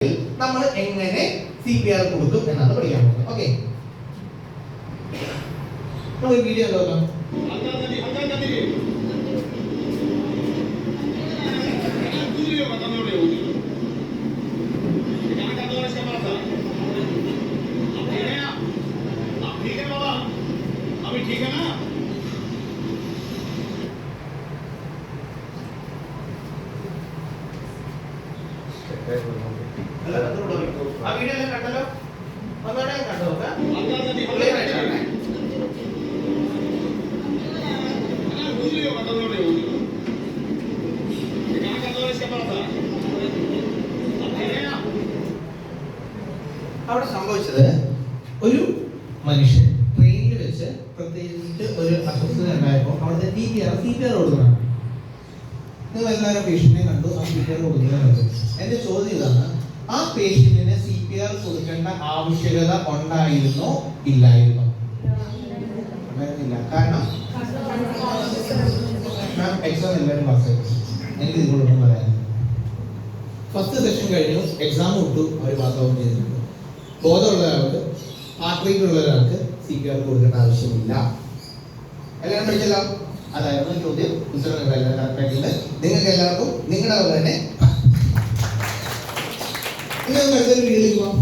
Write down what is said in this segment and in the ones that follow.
നമ്മൾ എങ്ങനെ CPR കൊടുക്കും എന്നാണ് പഠിക്കാൻ പോകുന്നത്. ഓക്കെ, നമുക്ക് വീഡിയോ നോക്കാം. ആ വീഡിയോ എല്ലാം കണ്ടല്ലോ, ഒന്നോടെ കണ്ടു നോക്കാം. അവിടെ സംഭവിച്ചത് ഒരു മനുഷ്യൻ ട്രെയിനിൽ വെച്ച് പ്രത്യേകിച്ച് ഒരു അസ്വസ്ഥത ഉണ്ടായപ്പോൾ അവിടുത്തെ CPR കൊടുക്കുന്നതാണ്. നിങ്ങൾ എല്ലാവരും പേഷ്യന്റിനെ കണ്ടു, ആ CPR കൊടുക്കുന്നത് കണ്ടു. എന്റെ ചോദ്യം ഇതാണ്, ആ പേഷ്യന്റിന് CPR കൊടുക്കേണ്ട ആവശ്യകത ഉണ്ടായിരുന്നോ ഇല്ലായിരുന്നോ? ഉണ്ടായിരുന്നില്ല. കാരണം എക്സാം എല്ലാവരും പാസ്സായി. എനിക്ക് ഇതിനോടൊന്നും പറയാനില്ല. ഫസ്റ്റ് സെഷൻ കഴിഞ്ഞു, എക്സാം വിട്ടു, അവർ പാസ്സാവും ചെയ്തിട്ടുണ്ട്. ബോധമുള്ള ഒരാൾക്ക്, ഹാർട്ട് റേറ്റ് ഉള്ള ഒരാൾക്ക് CPR കൊടുക്കേണ്ട ആവശ്യമില്ല. എല്ലാവരും പഠിച്ചല്ലോ. അതായിരുന്നു ചോദ്യം. ഉത്തരം കറക്റ്റായിട്ടുണ്ട്. നിങ്ങൾക്ക് എല്ലാവർക്കും നിങ്ങളുടെ പോലെ തന്നെ അടുത്തൊരു വീഡിയോയിലേക്ക് പോകാം.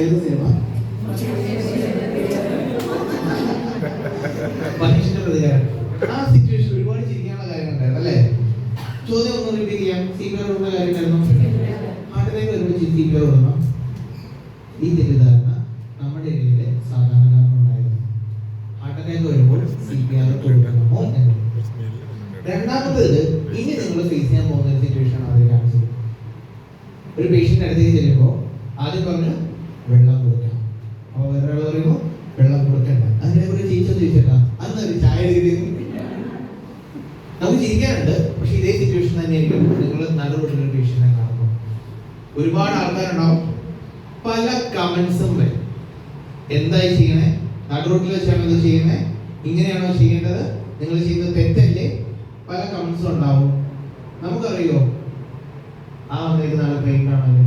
ഏത് സിനിമ? മനുഷ്യന്റെ പ്രതികാരം. ആ സിറ്റുവേഷൻ ഒരുപാട് ചിരിക്കാനുള്ള കാര്യങ്ങളുണ്ടായിരുന്നു അല്ലേ? ചോദ്യം ഒന്ന് റിപ്പീറ്റ് ചെയ്യാം. CPR കൊടുക്കുന്ന കാര്യമായിരുന്നു. ഹാർട്ടിലേക്ക് വരുമ്പോൾ CPR കൊടുക്കണം. ഈ തെറ്റിദ്ധാരണ നമ്മുടെ ഇടയിലെ സാധാരണക്കാർക്കുണ്ടായിരുന്നു. ഹാർട്ട് അറ്റാക്ക് വരുമ്പോൾ CPR കൊടുക്കണമോ എന്ന്. രണ്ടാമത്തേത്, ഇനി നിങ്ങൾ ഫേസ് ചെയ്യാൻ പോകുന്ന ഒരു സിറ്റുവേഷൻ ആണ് അതിൽ കാണിച്ചത്. ഒരു പേഷ്യന്റ് അടുത്തേക്ക് ചെല്ലുമ്പോൾ ആദ്യം പറഞ്ഞു വെള്ളം കൊടുക്കാം. അപ്പോൾ വേറെ പറയുമ്പോൾ വെള്ളം കൊടുക്കണ്ട. അതിനെ കുറിച്ച് ചോദിച്ചേക്കാം, അന്നൊരു ചായ എടുക്കുന്നു. നമുക്ക് ചിരിക്കാനുണ്ട്, പക്ഷെ ഇതേ സിറ്റുവേഷൻ തന്നെയായിരിക്കും നിങ്ങൾ നടുറോട്ടിലൊരു പേഷ്യനെ കാണുമ്പോൾ. ഒരുപാട് ആൾക്കാരുണ്ടാവും, പല കമന്റ്സും വരും. എന്തായി ചെയ്യണേ? നടുറോട്ടിൽ വെച്ചാണ് ഇത് ചെയ്യുന്നത്, ഇങ്ങനെയാണോ ചെയ്യേണ്ടത്, നിങ്ങൾ ചെയ്യുന്നത് തെറ്റല്ലേ? പല കമന്റ്സും ഉണ്ടാവും. നമുക്കറിയോ ആ വന്നിരിക്കുന്ന ആൾ ട്രെയിനിലാണല്ലോ?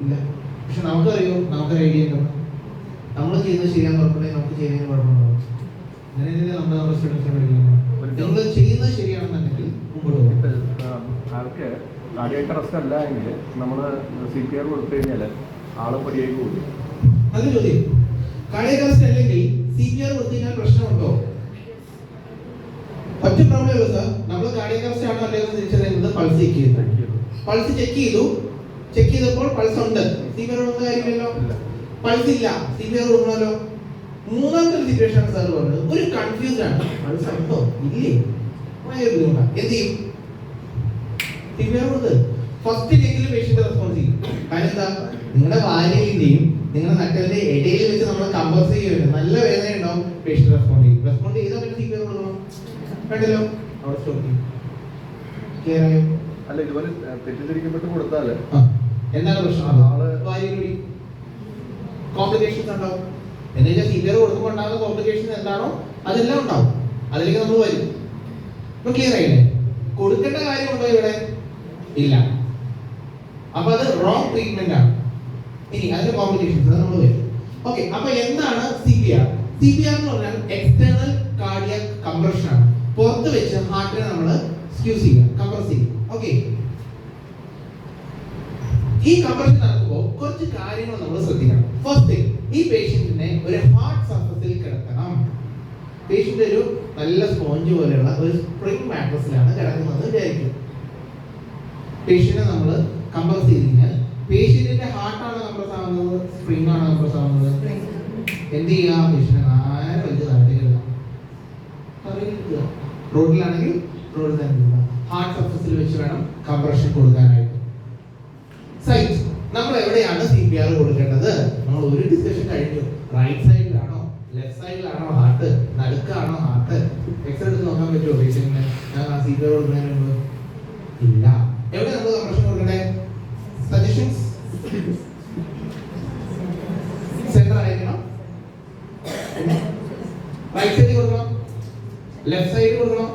ഇല്ല. പക്ഷെ നമുക്കറിയോ, നമുക്കൊരു ഐഡിയ ഉണ്ടോ? നമ്മൾ ചെയ്യുന്നത് ശരിയാന്ന് ഉറപ്പുണ്ടെങ്കിൽ നമുക്ക് ചെയ്യുന്നതിന് കുഴപ്പമുണ്ടാവും. അങ്ങനെയല്ലേ നമ്മുടെ സ്റ്റുഡൻസിനെ പഠിക്കുന്നത്. നിങ്ങൾ ചെയ്യുന്നത് ശരിയാണെന്നുണ്ടെങ്കിൽ മുമ്പോട്ട് പോകും. ആൾക്ക് കാർഡിയാക് അറസ്റ്റ് അല്ല എങ്കിൽ നമ്മൾ CPR കൊടുത്തു കഴിഞ്ഞാൽ ആള് പടിയായി പോകും. നല്ല ചോദ്യം. കാർഡിയാക് അറസ്റ്റ് അല്ലെങ്കിൽ CPR കൊടുത്തു കഴിഞ്ഞാൽ പ്രശ്നമുണ്ടോ? ഒറ്റ പ്രോബ്ലമേ ഉള്ളൂ സാർ. നമ്മൾ കാർഡിയാക് അറസ്റ്റ് ആണോ അല്ലയോ എന്ന് തിരിച്ചറിയുന്നത് പൾസ് ചെക്ക് ചെയ്തു. പൾസ് ചെക്ക് ചെയ്തപ്പോൾ പൾസ് ഉണ്ട്, CPR കൊടുക്കുന്ന കാര്യമില്ലല്ലോ. പൾസ് ഇല്ല, CPR കൊടുക്കണമല്ലോ. മൂന്നാമത്തെ സിറ്റുവേഷൻ ആണ് സാർ പറഞ്ഞത്. ഒരു കൺഫ്യൂസ്ഡ് ആണ്, പൾസ് ഉണ്ടോ ഇല്ലേ, ഭയങ്കര ബുദ്ധിമുട്ടാണ്. എന്ത് ചെയ്യും? CPR കൊടുത്ത് ഫസ്റ്റ് ചെക്കിൽ പേഷ്യന്റ് റെസ്പോൺസ് ചെയ്യും. കാരണം എന്താ? നിങ്ങളുടെ വാരിയലിന്റെയും നിങ്ങളുടെ നട്ടലിന്റെ ഇടയിൽ വെച്ച് നമ്മൾ കമ്പൾസ് ചെയ്യുന്നുണ്ട്. നല്ല വേദന ഉണ്ടാവും, പേഷ്യന്റ് റെസ്പോണ്ട് ചെയ്താൽ പിന്നെ CPR കൊടുക്കണം. കണ്ടല്ലോ, അവിടെ സ്റ്റോപ്പ് ചെയ്യും. ക്ലിയർ ആയോ? അല്ല, ഇതുപോലെ തെറ്റിദ്ധരിക്കപ്പെട്ട് കൊടുത്താൽ എന്താണ് പ്രശ്നം? കോംപ്ലിക്കേഷൻസ് ഉണ്ടാവും. എന്ന് വെച്ചാൽ CPR കൊടുക്കുമ്പോൾ ഉണ്ടാകുന്ന കോംപ്ലിക്കേഷൻ എന്താണോ അതെല്ലാം ഉണ്ടാവും. അതിലേക്ക് നമ്മൾ വരും. ഇപ്പൊ ക്ലിയർ ആയില്ലേ? കൊടുക്കേണ്ട കാര്യമുണ്ടോ ഇവിടെ? ഇല്ല. അപ്പൊ അത് റോങ് ട്രീറ്റ്മെന്റ് ആണ്. ഇനി അതിന്റെ കോംപ്ലിക്കേഷൻസ് നമ്മൾ വരും. ഓക്കെ, അപ്പൊ എന്താണ് CPR? CPR എന്ന് പറഞ്ഞാൽ എക്സ്റ്റേണൽ കാർഡിയാക് കംപ്രഷൻ ആണ്. പുറത്ത് വെച്ച് ഹാർട്ടിനെ നമ്മൾ സ്ക്യൂസ് ചെയ്യുക, കംപ്രസ് ചെയ്യുക. ഓക്കെ, ഈ കംപ്രഷൻ നടക്കുമ്പോൾ കുറച്ച് കാര്യങ്ങൾ നമ്മൾ ശ്രദ്ധിക്കണം. ഫസ്റ്റ് തിങ്, ഈ പേഷ്യന്റിനെ ഒരു ഹാർഡ് സർഫസിൽ കിടത്തണം. പേഷ്യന്റ് ഒരു നല്ല സ്പോഞ്ച് പോലെയുള്ള ഒരു സ്പ്രിംഗ് മാട്രസിലാണ് കിടക്കുന്നത് വിചാരിക്കും. പേഷ്യന്റിനെ നമ്മൾ കംപ്രസ് ചെയ്ത് കഴിഞ്ഞാൽ പേഷ്യന്റിന്റെ ഹാർട്ടാണ് കംപ്രസ് ആവുന്നത്, സ്പ്രിംഗ് ആണ് കംപ്രസ് ആവുന്നത്. എന്ത് ചെയ്യുക? പേഷ്യന്റ് നേരെ വലിയ താഴത്തേക്ക് റോഡിലാണെങ്കിൽ റോഡിൽ തന്നെ ഹാർഡ് സർഫസിൽ വെച്ച് വേണം കംപ്രഷൻ കൊടുക്കാനായിട്ട്. സൈറ്റ്, നമ്മൾ എവിടെയാണ് CPR കൊടുക്കേണ്ടത്? നമ്മൾ ഒരു ഡിസ്കഷൻ കഴിഞ്ഞു. റൈറ്റ് സൈഡിലാണോ ലെഫ്റ്റ് സൈഡിലാണോ ഹാർട്ട്, നടുക്കാണോ ഹാർട്ട്? എക്സ്റേ എടുത്ത് നോക്കാൻ പറ്റുമോ പേഷ്യന്റിന് CPR കൊടുക്കുന്നതിന് മുമ്പ്? ഇല്ല. എവിടെ നമ്മൾ കംപ്രഷൻ കൊടുക്കണ്ടേ? സജഷൻസ് സെന്റർ ആയിരിക്കണം, റൈറ്റ് സൈഡിൽ കൊടുക്കണം, ലെഫ്റ്റ് സൈഡിൽ കൊടുക്കണം,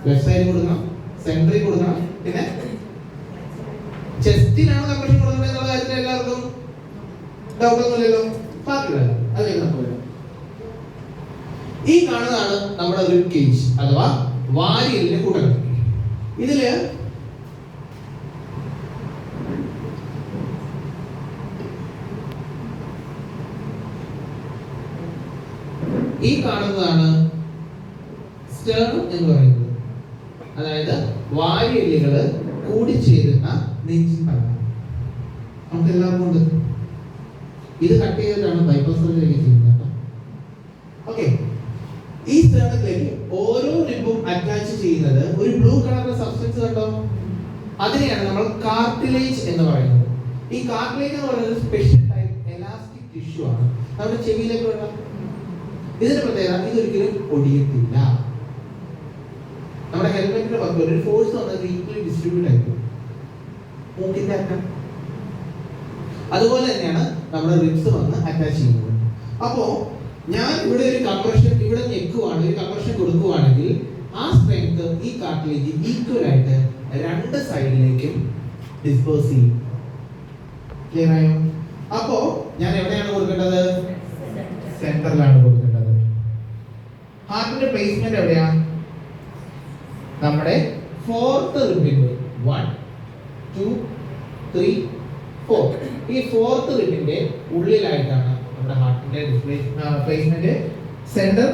ലെഫ്റ്റ് സൈഡിൽ കൊടുക്കണം, സെന്ററിൽ കൊടുക്കണം. പിന്നെ ചെസ്റ്റിനാണ് കംപ്രഷൻ കൊടുക്കുന്നത് എന്നുള്ള കാര്യത്തിൽ എല്ലാവർക്കും ഡൗട്ട് ഒന്നുമില്ലല്ലോ. ബാക്കിയുള്ള അല്ലേ നമുക്ക് ഈ കാണുന്നതാണ് നമ്മുടെ റിബ് കേജ് അഥവാ വാരിയലിന്റെ കൂട്ടങ്ങൾ. ഇതില് ഈ കാണുന്നതാണ് സ്റ്റേർണം എന്ന് പറയുന്നത്. അതായത് വാരിയെല്ലുകള് കൂടിച്ചേരുന്ന നെഞ്ചിൻ ഭാഗം നമുക്ക് എല്ലാവർക്കും ഉണ്ട്. ഇത് കട്ട് ചെയ്തിട്ടാണ് ബൈപ്പാസ് സർജറി ചെയ്യുന്നത്. ഓക്കെ, ഈ സ്റ്റേർണത്തിലേക്ക് ഓരോ റിബും അറ്റാച്ച് ചെയ്യുന്നത് ഒരു ബ്ലൂ കളറിന്റെ സബ്സ്റ്റൻസ് കണ്ടോ? അതിനെയാണ് നമ്മൾ കാർട്ടിലേജ് എന്ന് പറയുന്നത്. ഈ കാർട്ടിലേജ് എന്ന് പറയുന്നത് സ്പെഷ്യൽ ടൈപ്പ് എലാസ്റ്റിക് ടിഷ്യൂ ആണ്. നമ്മുടെ ചെവിയിലേക്ക് ഉള്ള ഇതിന്റെ പ്രത്യേകത, ഇതൊരിക്കലും ഒടിയത്തില്ല. നമ്മുടെ ഹെൽമെറ്റിന്റെ പക്കൽ ഒരു ഫോഴ്സ് വന്നത് ഈക്വലി ഡിസ്ട്രിബ്യൂട്ട് ആയിരിക്കും. മൂക്കിന്റെ അറ്റം അതുപോലെ തന്നെയാണ് നമ്മുടെ റിബ്സ് വന്ന് അറ്റാച്ച് ചെയ്യുന്നത്. അപ്പോ ഞാൻ ഇവിടെ ഒരു കംപ്രഷൻ ഇവിടെ ഞെക്കുവാണ്, ഒരു കംപ്രഷൻ കൊടുക്കുവാണെങ്കിൽ ആ സ്ട്രെങ്ത് ഈ കാർട്ടിലേജ് ഈക്വൽ ആയിട്ട് രണ്ട് സൈഡിലേക്കും ഡിസ്പേഴ്സ് ചെയ്യും. ക്ലിയർ ആയോ? അപ്പോ ഞാൻ എവിടെയാണ് കൊടുക്കേണ്ടത്? സെന്ററിലാണ് കൊടുക്കേണ്ടത്. ഹാർട്ടിന്റെ പ്ലേസ്മെന്റ് എവിടെയാ? നമ്മുടെ ഫോർത്ത് റിബിന്റെ 1 2 3 4 ഈ ഫോർത്ത് റിബിന്റെ ഉള്ളിലായിട്ടാണ് നമ്മുടെ ഹാർട്ടിന്റെ പ്ലേസ്മെന്റ്. Centre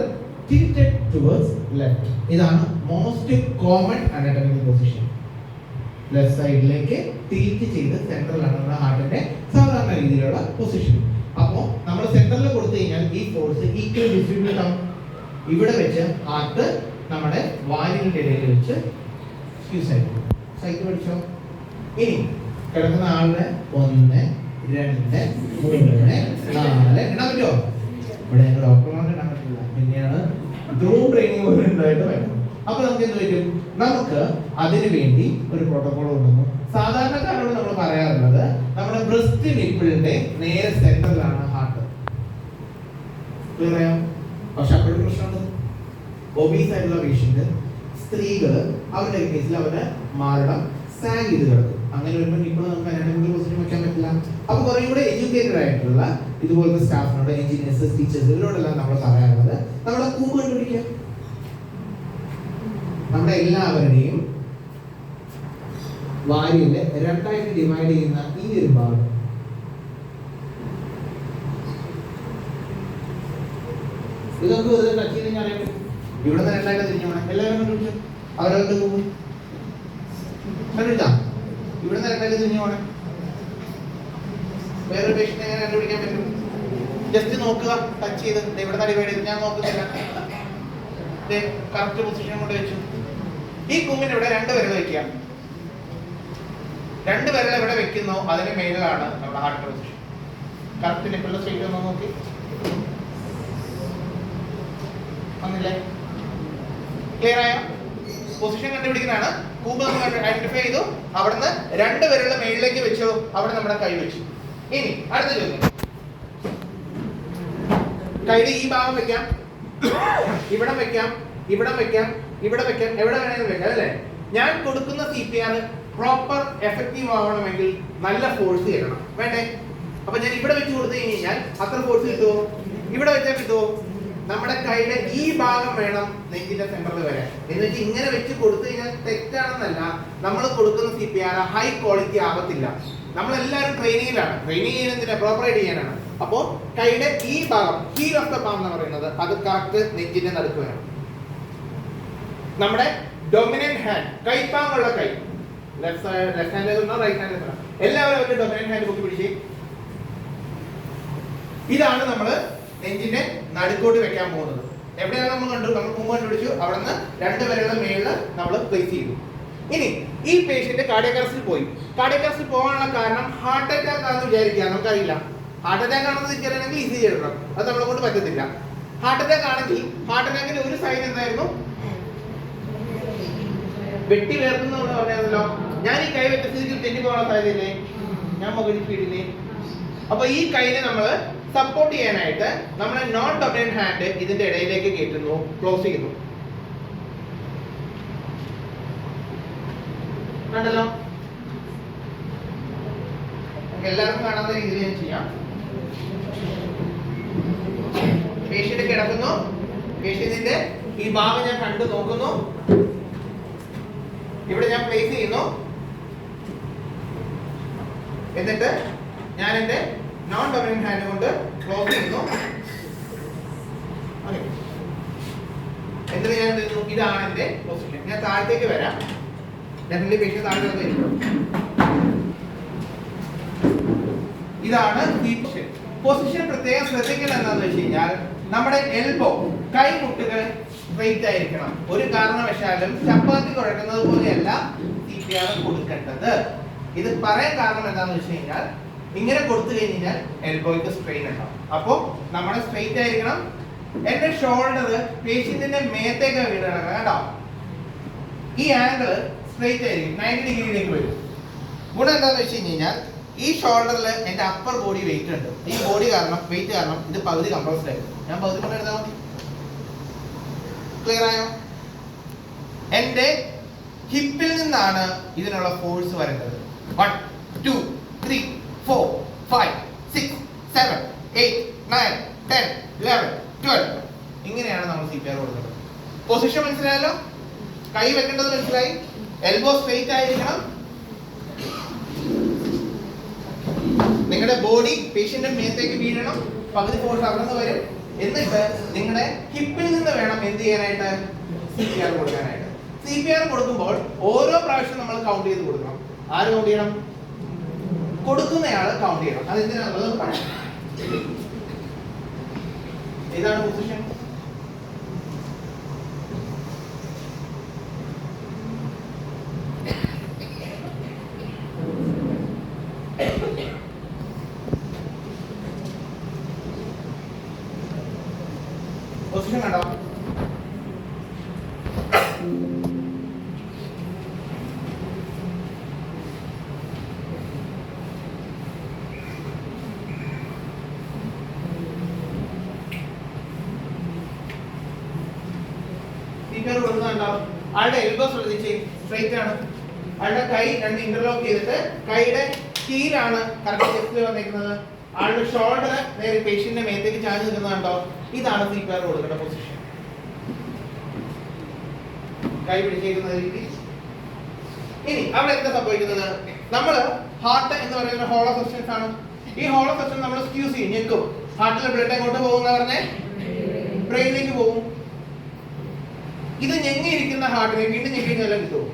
tilted towards left. ഇതാണ് most common anatomical position. Left സൈഡിലേക്ക് തിരിച്ച് ചെയ്ത് സെന്ററിലാണ് നമ്മുടെ ഹാർട്ടിന്റെ സാധാരണ രീതിയിലുള്ള പൊസിഷൻ. അപ്പോൾ നമ്മൾ സെന്ററിൽ കൊടുത്തു കഴിഞ്ഞാൽ ഈ ഫോഴ്സ് ഈക്വൽ ഡിസ്ട്രിബ്യൂട്ട് ആവും. ഇവിടെ വെച്ച് ഹാർട്ട് നമ്മുടെ വാരിയുടെ ഇടയിൽ വെച്ച് സ്ക്യൂസ് ആയിരിക്കും. സൈറ്റ് പഠിച്ചോ? ഇനി കിടക്കുന്ന ആളിനെ 1 2 3 4 എണ്ണാൻ പറ്റുമോ? ഇവിടെ ഞങ്ങൾ ഡോക്ടർമാർക്ക് എണ്ണാൻ പറ്റില്ല. പിന്നെയാണ് ഗ്രൂം ട്രെയിനിങ് പോലെ ഉണ്ടായിട്ട് വേണം. അപ്പൊ നമുക്ക് എന്ത് പറ്റും? നമുക്ക് അതിനു വേണ്ടി ഒരു പ്രോട്ടോകോൾ കൊണ്ടുവന്നു. സാധാരണക്കാരോട് നമ്മൾ പറയാറുള്ളത് നമ്മുടെ ബ്രസ്റ്റ് നിപ്പിളിന്റെ നേരെ സെന്ററിലാണ് ഹാർട്ട്. പക്ഷെ അപ്പോഴും പ്രശ്നമുണ്ട്. ഒബീസ് ആയിട്ടുള്ള പേഷ്യന്റ്, സ്ത്രീകള്, അവരുടെ കേസിൽ അവരുടെ മാരണം സാഗ് ചെയ്ത് കിടക്കും. അങ്ങനെ വരുമ്പോൾ ഇപ്പോൾ നമുക്ക് അനാറ്റമിക്കൽ പൊസിഷൻ വെക്കാൻ പറ്റില്ല. അപ്പൊ കുറെ കൂടെ എഡ്യൂക്കേറ്റഡ് ആയിട്ടുള്ള ഇതുപോലത്തെ സ്റ്റാഫിനോട്, എഞ്ചിനീയേഴ്സ്, ടീച്ചേഴ്സ്, ഇവരോടെല്ലാം നമ്മൾ പറയാറുള്ളത് നമ്മുടെ കൂമ്പ് കണ്ടുപിടിക്കുക. നമ്മുടെ എല്ലാവരുടെയും വാരിയല് രണ്ടായിട്ട് ഡിവൈഡ് ചെയ്യുന്ന ഈ ഒരു ഭാഗം ഇതൊക്കെ വെറുതെ ടച്ച് ചെയ്ത് അറിയാൻ പറ്റും. ഇവിടെ നിന്ന് രണ്ടായിട്ട് തിരിഞ്ഞു പോകണം. എല്ലാവരും കണ്ടുപിടിച്ചു. അവരവരുടെ കൂമ്പ് കണ്ടുപിടിച്ചാ ഇവിടെ നിന്ന് രണ്ടായിട്ട് തിരിഞ്ഞു പോകണം. വേറൊരു പേഷ്യന്റ് എങ്ങനെ കണ്ടുപിടിക്കാൻ പറ്റും? ജസ്റ്റ് നോക്കുക, ടച്ച് ചെയ്ത് ഇവിടെ ഡിവൈഡ് ചെയ്ത്. ഞാൻ നോക്കുന്നില്ല, കറക്റ്റ് പൊസിഷൻ കൊണ്ട് വെച്ചു. ഈ കുമ്മിന് ഇവിടെ 2 വിരൽ വെക്കുക. 2 വിരൽ എവിടെ വെക്കുന്നോ അതിന് മേളിലാണ് നമ്മുടെ ഹാർട്ട് പൊസിഷൻ. കറക്റ്റ് നിപ്പിളുടെ സ്ട്രെയിറ്റ് ഒന്ന് നോക്കി. വന്നില്ലേ? ക്ലിയർ ആയോ? പൊസിഷൻ കണ്ടുപിടിക്കുന്നതാണ്. കൂമ്പ് നമ്മൾ ഐഡന്റിഫൈ ചെയ്തു. അവിടുന്ന് 2 വിരലുള്ള മേളിലേക്ക് വെച്ചോ, അവിടെ നമ്മുടെ കൈ വെച്ചു. ഇനി അടുത്ത ചോദ്യം. കൈയുടെ ഈ ഭാഗം വെക്കാം, ഇവിടെ വെക്കാം, ഇവിടെ വെക്കാം, ഇവിടെ വെക്കാം, എവിടെ വേണമെങ്കിലും വെക്കാം അല്ലേ? ഞാൻ കൊടുക്കുന്ന CPR പ്രോപ്പർ എഫക്റ്റീവ് ആവണമെങ്കിൽ നല്ല ഫോഴ്സ് ചെയ്യണം, വേണ്ടേ? അപ്പൊ ഞാൻ ഇവിടെ വെച്ച് കൊടുത്തു കഴിഞ്ഞാൽ അത്ര ഫോഴ്സ് കിട്ടുമോ? ഇവിടെ വെച്ചാൽ കിട്ടുമോ? നമ്മുടെ കൈയുടെ ഈ ഭാഗം വേണം നെഞ്ചിന്റെ സെന്ററിൽ വരാൻ. എന്ന് വെച്ചാൽ ഇങ്ങനെ വെച്ച് കൊടുത്തു കഴിഞ്ഞാൽ തെറ്റാണെന്നല്ല, നമ്മൾ കൊടുക്കുന്ന CPR ഹൈ ക്വാളിറ്റി ആവത്തില്ല. നമ്മളെല്ലാവരും ട്രെയിനിങ്ങിലാണ്, ട്രെയിനിങ് ചെയ്യുന്നതിന് പ്രോപ്പറായിട്ട് ചെയ്യാനാണ്. അപ്പോൾ കൈയുടെ ഈ ഭാഗം ഹീൽ ഓഫ് ദ പാം എന്ന് പറയുന്നത് അത് കറക്റ്റ് നെഞ്ചിന്റെ നടുക്ക് വേണം. നമ്മുടെ ഡൊമിനന്റ് ഹാൻഡ്, കൈപ്പാങ്ങുള്ള കൈ, ലെഫ്റ്റ് ഹാൻഡ് റൈറ്റ് ഹാൻഡ്, എല്ലാവരും അവരുടെ ഡൊമിനന്റ് ഹാൻഡ് പൊക്കി പിടിച്ച് ഇതാണ് നമ്മൾ നെഞ്ചിന്റെ നടുക്കോട്ട് വെക്കാൻ പോകുന്നത്. എവിടെയാണ് നമ്മൾ കണ്ടു, നമ്മൾ മുമ്പ് കണ്ടുപിടിച്ചു, അവിടെ നിന്ന് 2 വിരലുടെ മേളിൽ നമ്മൾ പ്ലേസ് ചെയ്തു. ഇനി ഈ പേഷ്യന്റ് കാർഡിയാക് അറസ്റ്റിൽ പോയി. കാർഡിയാക് അറസ്റ്റിൽ പോകാനുള്ള കാരണം ഹാർട്ട് അറ്റാക്ക് ആണെന്ന് വിചാരിക്കുക, നമുക്കറിയില്ല. ഹാർട്ട് അറ്റാക്ക് ആണെന്ന് തിരിച്ചറിയണമെങ്കിൽ ECG എടുക്കണം, അത് നമ്മളെ കൊണ്ട് പറ്റത്തില്ല. ഹാർട്ട് അറ്റാക്ക് ആണെങ്കിൽ ഹാർട്ട് അറ്റാക്കിന്റെ ഒരു സൈൻ എന്തായിരുന്നു, വെട്ടി വേർക്കുന്ന പറയാമല്ലോ. ഞാൻ ഈ കൈ വെച്ച സ്ഥിതിക്ക് തെറ്റി പോകാനുള്ള സാധ്യതയില്ലേ, ഞാൻ മുകളിൽ സ്പീഡില്ലേ. അപ്പൊ ഈ കൈനെ നമ്മൾ സപ്പോർട്ട് ചെയ്യാനായിട്ട് നമ്മുടെ നോൺ ഡൊമിനന്റ് ഹാൻഡ് ഇതിന്റെ ഇടയിലേക്ക് കയറ്റുന്നു, ക്ലോസ് ചെയ്യുന്നു. കണ്ടല്ലോ, എല്ലാവർക്കും കാണാവുന്ന രീതിയിൽ ഞാൻ ചെയ്യാം. പേഷ്യന്റ് കിടക്കുന്നു, പേഷ്യന്റിന്റെ ഈ ഭാഗം ഞാൻ കണ്ടു നോക്കുന്നു, ഇവിടെ ഞാൻ പ്ലേസ് ചെയ്യുന്നു. എന്നിട്ട് ഞാൻ എന്റെ നോൺ ഡൊമിനന്റ് ഹാൻഡ് കൊണ്ട് ക്ലോസ് ചെയ്യുന്നു. എന്നിട്ട് ഞാൻ ഇതാണ് എന്റെ പൊസിഷൻ. ഞാൻ താഴത്തേക്ക് വരാം. ജനറലി പേഷ്യന്റ് താഴെ വരും. ഇതാണ് ഈ പൊസിഷൻ. പൊസിഷൻ പ്രത്യേകം ശ്രദ്ധിക്കണം എന്താണെന്ന് വെച്ച് കഴിഞ്ഞാൽ നമ്മുടെ എൽബോ, കൈമുട്ടുകൾ സ്ട്രെയിറ്റ് ആയിരിക്കണം. ഒരു കാരണവശാലും ചപ്പാത്തി കുഴക്കുന്നത് പോലെയല്ല CPR കൊടുക്കേണ്ടത്. ഇത് പറയാൻ കാരണം എന്താണെന്ന് വെച്ച് കഴിഞ്ഞാൽ ഇങ്ങനെ കൊടുത്തു കഴിഞ്ഞാൽ എൽബോയ്ക്ക് സ്ട്രെയിൻ ഉണ്ടാവും. അപ്പോൾ നമ്മുടെ സ്ട്രെയിറ്റ് ആയിരിക്കണം. എന്റെ ഷോൾഡർ പേഷ്യന്റിന്റെ മേത്തേക്ക് വീഴണം കേട്ടോ. ഈ ആംഗിൾ സ്ട്രെയിറ്റ് ആയിരിക്കും, 90 ഡിഗ്രിയിലേക്ക് വരും. ഗുണം എന്താണെന്ന് വെച്ച് കഴിഞ്ഞാൽ ഈ ഷോൾഡറിൽ എന്റെ അപ്പർ ബോഡി വെയിറ്റ് ഉണ്ട്. ഈ ബോഡി കാരണം, വെയിറ്റ് കാരണം ഇത് പകുതി കംപ്രസ്ഡ് ആയിരിക്കും. ഞാൻ പകുതി കൊണ്ട് എടുത്താൽ മതി. ക്ലിയർ ആയോ? എന്റെ ഹിപ്പിൽ നിന്നാണ് ഇതിനുള്ള ഫോഴ്സ് വരേണ്ടത്. 1 2 3 4 5 6 7 8 9 10 11 12 ഇങ്ങനെയാണ് നമ്മൾ CPR കൊടുക്കുന്നത്. പൊസിഷൻ മനസ്സിലായല്ലോ, കൈ വെക്കേണ്ടത് മനസ്സിലായി. എൽബോ സ്ട്രെയിറ്റ് ആയിരിക്കണം. നിങ്ങളുടെ ബോഡി പേഷ്യന്റ് മേത്തേക്ക് വീഴണം, പകുതി ഫോഴ്സ് അവിടെ നിന്ന് വരും. എന്നിട്ട് നിങ്ങളുടെ ഹിപ്പിൽ നിന്ന് വേണം എന്ത് ചെയ്യാനായിട്ട്, CPR കൊടുക്കാനായിട്ട്. CPR കൊടുക്കുമ്പോൾ ഓരോ പ്രാവശ്യം നമ്മൾ കൗണ്ട് ചെയ്ത് കൊടുക്കണം. ആര് കൗണ്ട് ചെയ്യണം? കൊടുക്കുന്നയാള് കൗണ്ട് ചെയ്യണം. അതെന്തിനാണുള്ളത് പറയാം. ഇതാണ് പൊസിഷൻ. പൊസിഷൻ കണ്ടോ? CPR കൊടുക്കുന്നുണ്ടോ? ആളുടെ എൽബോ ശ്രദ്ധിച്ച് സ്ട്രെയിറ്റ് ആണ്. ആളുടെ കൈ 2 ഇന്റർലോക്ക് ചെയ്തിട്ട് കൈയുടെ കീലാണ് കറക്റ്റ് ചെസ്റ്റിൽ വന്നിരിക്കുന്നത്. ആളുടെ ഷോൾഡർ നേരെ പേഷ്യന്റിന്റെ മേത്തേക്ക് ചാഞ്ഞ് നിൽക്കുന്നുണ്ടോ? ഇതാണ് CPR കൊടുക്കേണ്ട പൊസിഷൻ. കൈ പിടിച്ചേക്കുന്ന രീതി. ഇനി അവിടെ എന്താ സംഭവിക്കുന്നത്? നമ്മൾ ഹാർട്ട് എന്ന് പറയുന്ന ഹോളോ സബ്സ്റ്റൻസ് ആണ്. ഈ ഹോളോ സബ്സ്റ്റൻസ് നമ്മൾ സ്ക്യൂസ് ചെയ്യും, ഞെക്കും. ഹാർട്ടിലെ ബ്ലഡ് എങ്ങോട്ട് പോകുന്ന പറഞ്ഞേ, ബ്രെയിനിലേക്ക് പോകും. ഇത് ഞെങ്ങിയിരിക്കുന്ന ഹാർട്ടിനെ വീണ്ടും ഞെക്കിയെല്ലാം കിട്ടുമോ?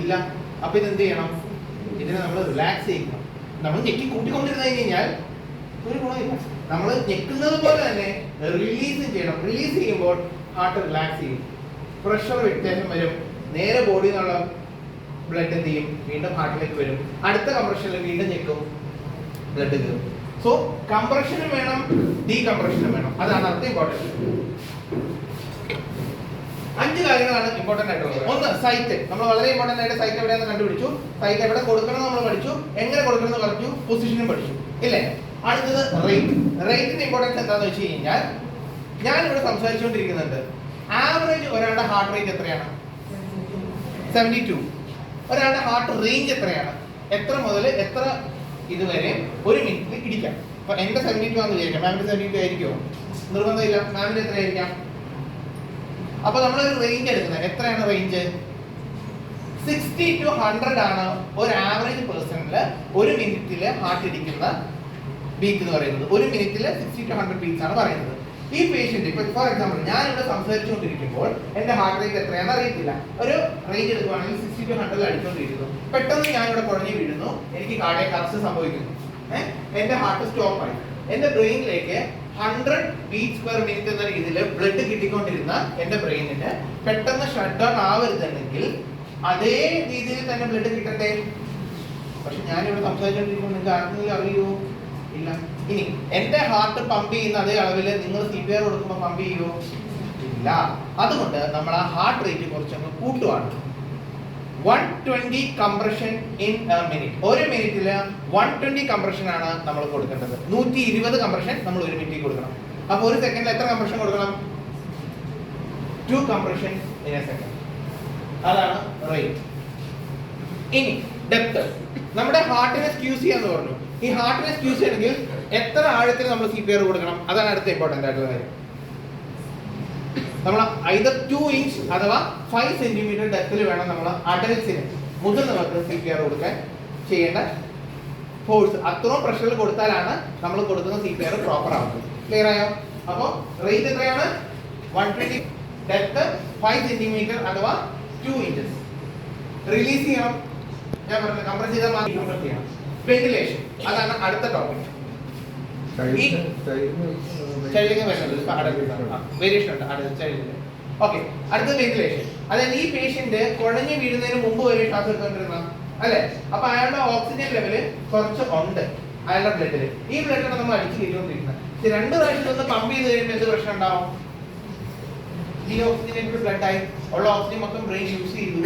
ഇല്ല. അപ്പൊ ഇത് എന്ത് ചെയ്യണം? ഇതിനെ നമ്മൾ റിലാക്സ് ചെയ്യണം. നമ്മൾ ഞെക്കി കൂട്ടിക്കൊണ്ടിരുന്നു കഴിഞ്ഞാൽ ഒരു ഗുണമില്ല. നമ്മൾ ഞെക്കുന്നത് പോലെ തന്നെ റിലീസും ചെയ്യണം. റിലീസ് ചെയ്യുമ്പോൾ ഹാർട്ട് റിലാക്സ് ചെയ്യും, പ്രഷർ വ്യത്യാസം വരും. നേരെ ബോഡിയിൽ നിന്നുള്ള ബ്ലഡ് എന്ത് ചെയ്യും? വീണ്ടും ഹാർട്ടിലേക്ക് വരും. അടുത്ത കംപ്രഷനിൽ വീണ്ടും ഞെക്കും, ബ്ലഡ് കയറും. സോ കംപ്രഷനും വേണം, ഡീകംപ്രഷനും വേണം. അതാണ് അടുത്ത ഇമ്പോർട്ടൻറ്റ്. 5 കാര്യങ്ങളാണ് ഇമ്പോർട്ടന്റ് ആയിട്ടുള്ളത്. ഒന്ന്, സൈറ്റ്. നമ്മൾ വളരെ ഇമ്പോർട്ടന്റ് ആയിട്ട് സൈറ്റ് എവിടെയാണെന്ന് കണ്ടുപിടിച്ചു. സൈറ്റ് എവിടെ കൊടുക്കണം നമ്മൾ പഠിച്ചു, എങ്ങനെ കൊടുക്കണം എന്ന് പറഞ്ഞു, പൊസിഷനും പഠിച്ചു, ഇല്ലേ? അടുത്തത് റേറ്റ്. റേറ്റിന്റെ ഇമ്പോർട്ടൻസ് എന്താണെന്ന് വെച്ച് കഴിഞ്ഞാൽ ഞാൻ ഇവിടെ സംസാരിച്ചുകൊണ്ടിരിക്കുന്നുണ്ട്. ആവറേജ് ഒരാളുടെ ഹാർട്ട് റേറ്റ് എത്രയാണ്? 72. ഒരാളുടെ ഹാർട്ട് റേഞ്ച് എത്രയാണ്? എത്ര മുതൽ എത്ര ഇതുവരെ ഒരു മിനിറ്റിൽ ഇടിക്കാം. അപ്പൊ എന്റെ 72 ആണെന്ന് വിചാരിക്കാം, മാമിന്റെ 72 ആയിരിക്കുമോ? നിർബന്ധമില്ല. മാമിന് എത്രയായിരിക്കാം? അപ്പൊ നമ്മളൊരു റേഞ്ച് എടുക്കുന്നത്. എത്രയാണ് റേഞ്ച്? 60 to 100 ആണ് ഒരു ആവറേജ് പേഴ്സണില് ഒരു മിനിറ്റില് ഹാർട്ട് ഇടിക്കുന്ന ബീറ്റ് എന്ന് പറയുന്നത്. ഒരു മിനിറ്റില് 60 to 100 ബീറ്റ്സ് ആണ് പറയുന്നത്. ഈ പേഷ്യന്റ് ഇപ്പൊ ഫോർ എക്സാമ്പിൾ ഞാൻ ഇവിടെ സംസാരിച്ചുകൊണ്ടിരിക്കുമ്പോൾ എന്റെ ഹാർട്ട് റേറ്റ് എത്രയാണെന്ന് അറിയത്തില്ല. ഒരു റേഞ്ച് എടുക്കുവാണെങ്കിൽ 60 to 100 അടിച്ചുകൊണ്ടിരിക്കുന്നു. പെട്ടെന്ന് ഞാൻ ഇവിടെ കുഴഞ്ഞു വീഴുന്നു, എനിക്ക് കാർഡിയക് അറസ്റ്റ് സംഭവിക്കുന്നു. എന്റെ ഹാർട്ട് സ്റ്റോപ്പ് ആയി. എന്റെ ബ്രെയിനിലേക്ക് 100 ബീറ്റ്സ് പെർ മിനിറ്റ് എന്ന രീതിയിൽ ബ്ലഡ് കിട്ടിക്കൊണ്ടിരുന്ന എന്റെ ബ്രെയിനിന് പെട്ടെന്ന് ഷട്ട് ഡൗൺ ആവരുതെങ്കിൽ അതേ രീതിയിൽ തന്നെ ബ്ലഡ് കിട്ടണ്ടേ? പക്ഷെ ഞാനിവിടെ സംസാരിച്ചുകൊണ്ടിരിക്കുമ്പോൾ നിങ്ങൾക്ക് ആർക്കെങ്കിലും അറിയുമോ? ഇല്ല. ഇനി എന്റെ ഹാർട്ട് പമ്പ് ചെയ്യുന്ന അതേ അളവിൽ നിങ്ങൾ CPR കൊടുക്കുമ്പോൾ പമ്പ് ചെയ്യുമോ? ഇല്ല. അതുകൊണ്ട് നമ്മൾ ആ ഹാർട്ട് റേറ്റ് കുറച്ചൊന്ന് കൂട്ടുവാണ്. 120 കംപ്രഷൻ ഇൻ എ മിനിറ്റ്. ഒരു മിനിറ്റിൽ 120 കംപ്രഷൻ ആണ് നമ്മൾ കൊടുക്കേണ്ടത്. 120 കംപ്രഷൻ നമ്മൾ ഒരു മിനിറ്റിൽ കൊടുക്കണം. അപ്പൊ ഒരു സെക്കൻഡിൽ എത്ര കംപ്രഷൻ കൊടുക്കണം? 2 കംപ്രഷൻ ഇൻ എ സെക്കൻഡ്. അതാണ് റേറ്റ്. ഇനി ഡെപ്ത്. നമ്മുടെ ഹാർട്ടിനെ സ്ക്യൂസ് ചെയ്യാന്ന് പറഞ്ഞു. ഈ ഹാർട്ടിനെ സ്ക്യൂസ് ചെയ്യണമെങ്കിൽ എത്ര ആഴത്തിൽ നമ്മൾ CPR കൊടുക്കണം? അതാണ് അടുത്ത ഇമ്പോർട്ടന്റ് ആയിട്ടുള്ള കാര്യം. നമ്മൾ either 2 ഇഞ്ച് അഥവാ 5 സെന്റിമീറ്റർ ഡെപ്തിൽ വേണം നമ്മൾ അഡൽട്സിന് മുതിർന്നവർക്ക് CPR കൊടുക്കാൻ ചെയ്യേണ്ട ഫോഴ്സ്. അത്രയും പ്രഷറിൽ കൊടുത്താലാണ് നമ്മൾ കൊടുക്കുന്ന CPR പ്രോപ്പർ ആവുന്നത്. ക്ലിയർ ആയോ? അപ്പോൾ റേറ്റ് എത്രയാണ്? 120, ഡെപ്ത് 5 സെന്റിമീറ്റർ അഥവാ 2 ഇഞ്ചസ്. റിലീസ് ചെയ്യണം. ഞാൻ പറഞ്ഞു കംപ്രസ് ചെയ്താൽ മാത്രം കംപ്രസ് ചെയ്യണം. വെന്റിലേഷൻ, അതാണ് അടുത്ത ടോപ്പിക്. വേരിയേഷൻ ഉണ്ട് ചൈൽഡിൽ. ഓക്കെ, അടുത്ത വെന്റിലേഷൻ. അതായത് ഈ പേഷ്യന്റ് കുഴഞ്ഞു വീഴുന്നതിന് മുമ്പ് വരെ ശ്വാസം എടുത്തോണ്ടിരുന്ന അല്ലെ? അപ്പൊ അയാളുടെ ഓക്സിജൻ ലെവല് കുറച്ച് ഉണ്ട് അയാളുടെ ബ്ലഡില്. ഈ ബ്ലഡാണ് നമ്മൾ അടിച്ചു കയറ്റിക്കൊണ്ടിരിക്കുന്നത്. 2 പ്രാവശ്യം ഒന്ന് പമ്പ് ചെയ്ത് കഴിയുമ്പോൾ എന്ത് പ്രശ്നം ഉണ്ടാവും? ഈ ഓക്സിജനേറ്റഡ് ബ്ലഡ് ആയി ഉള്ള ഓക്സിജൻ മൊത്തം ബ്രെയിൻ യൂസ് ചെയ്തു.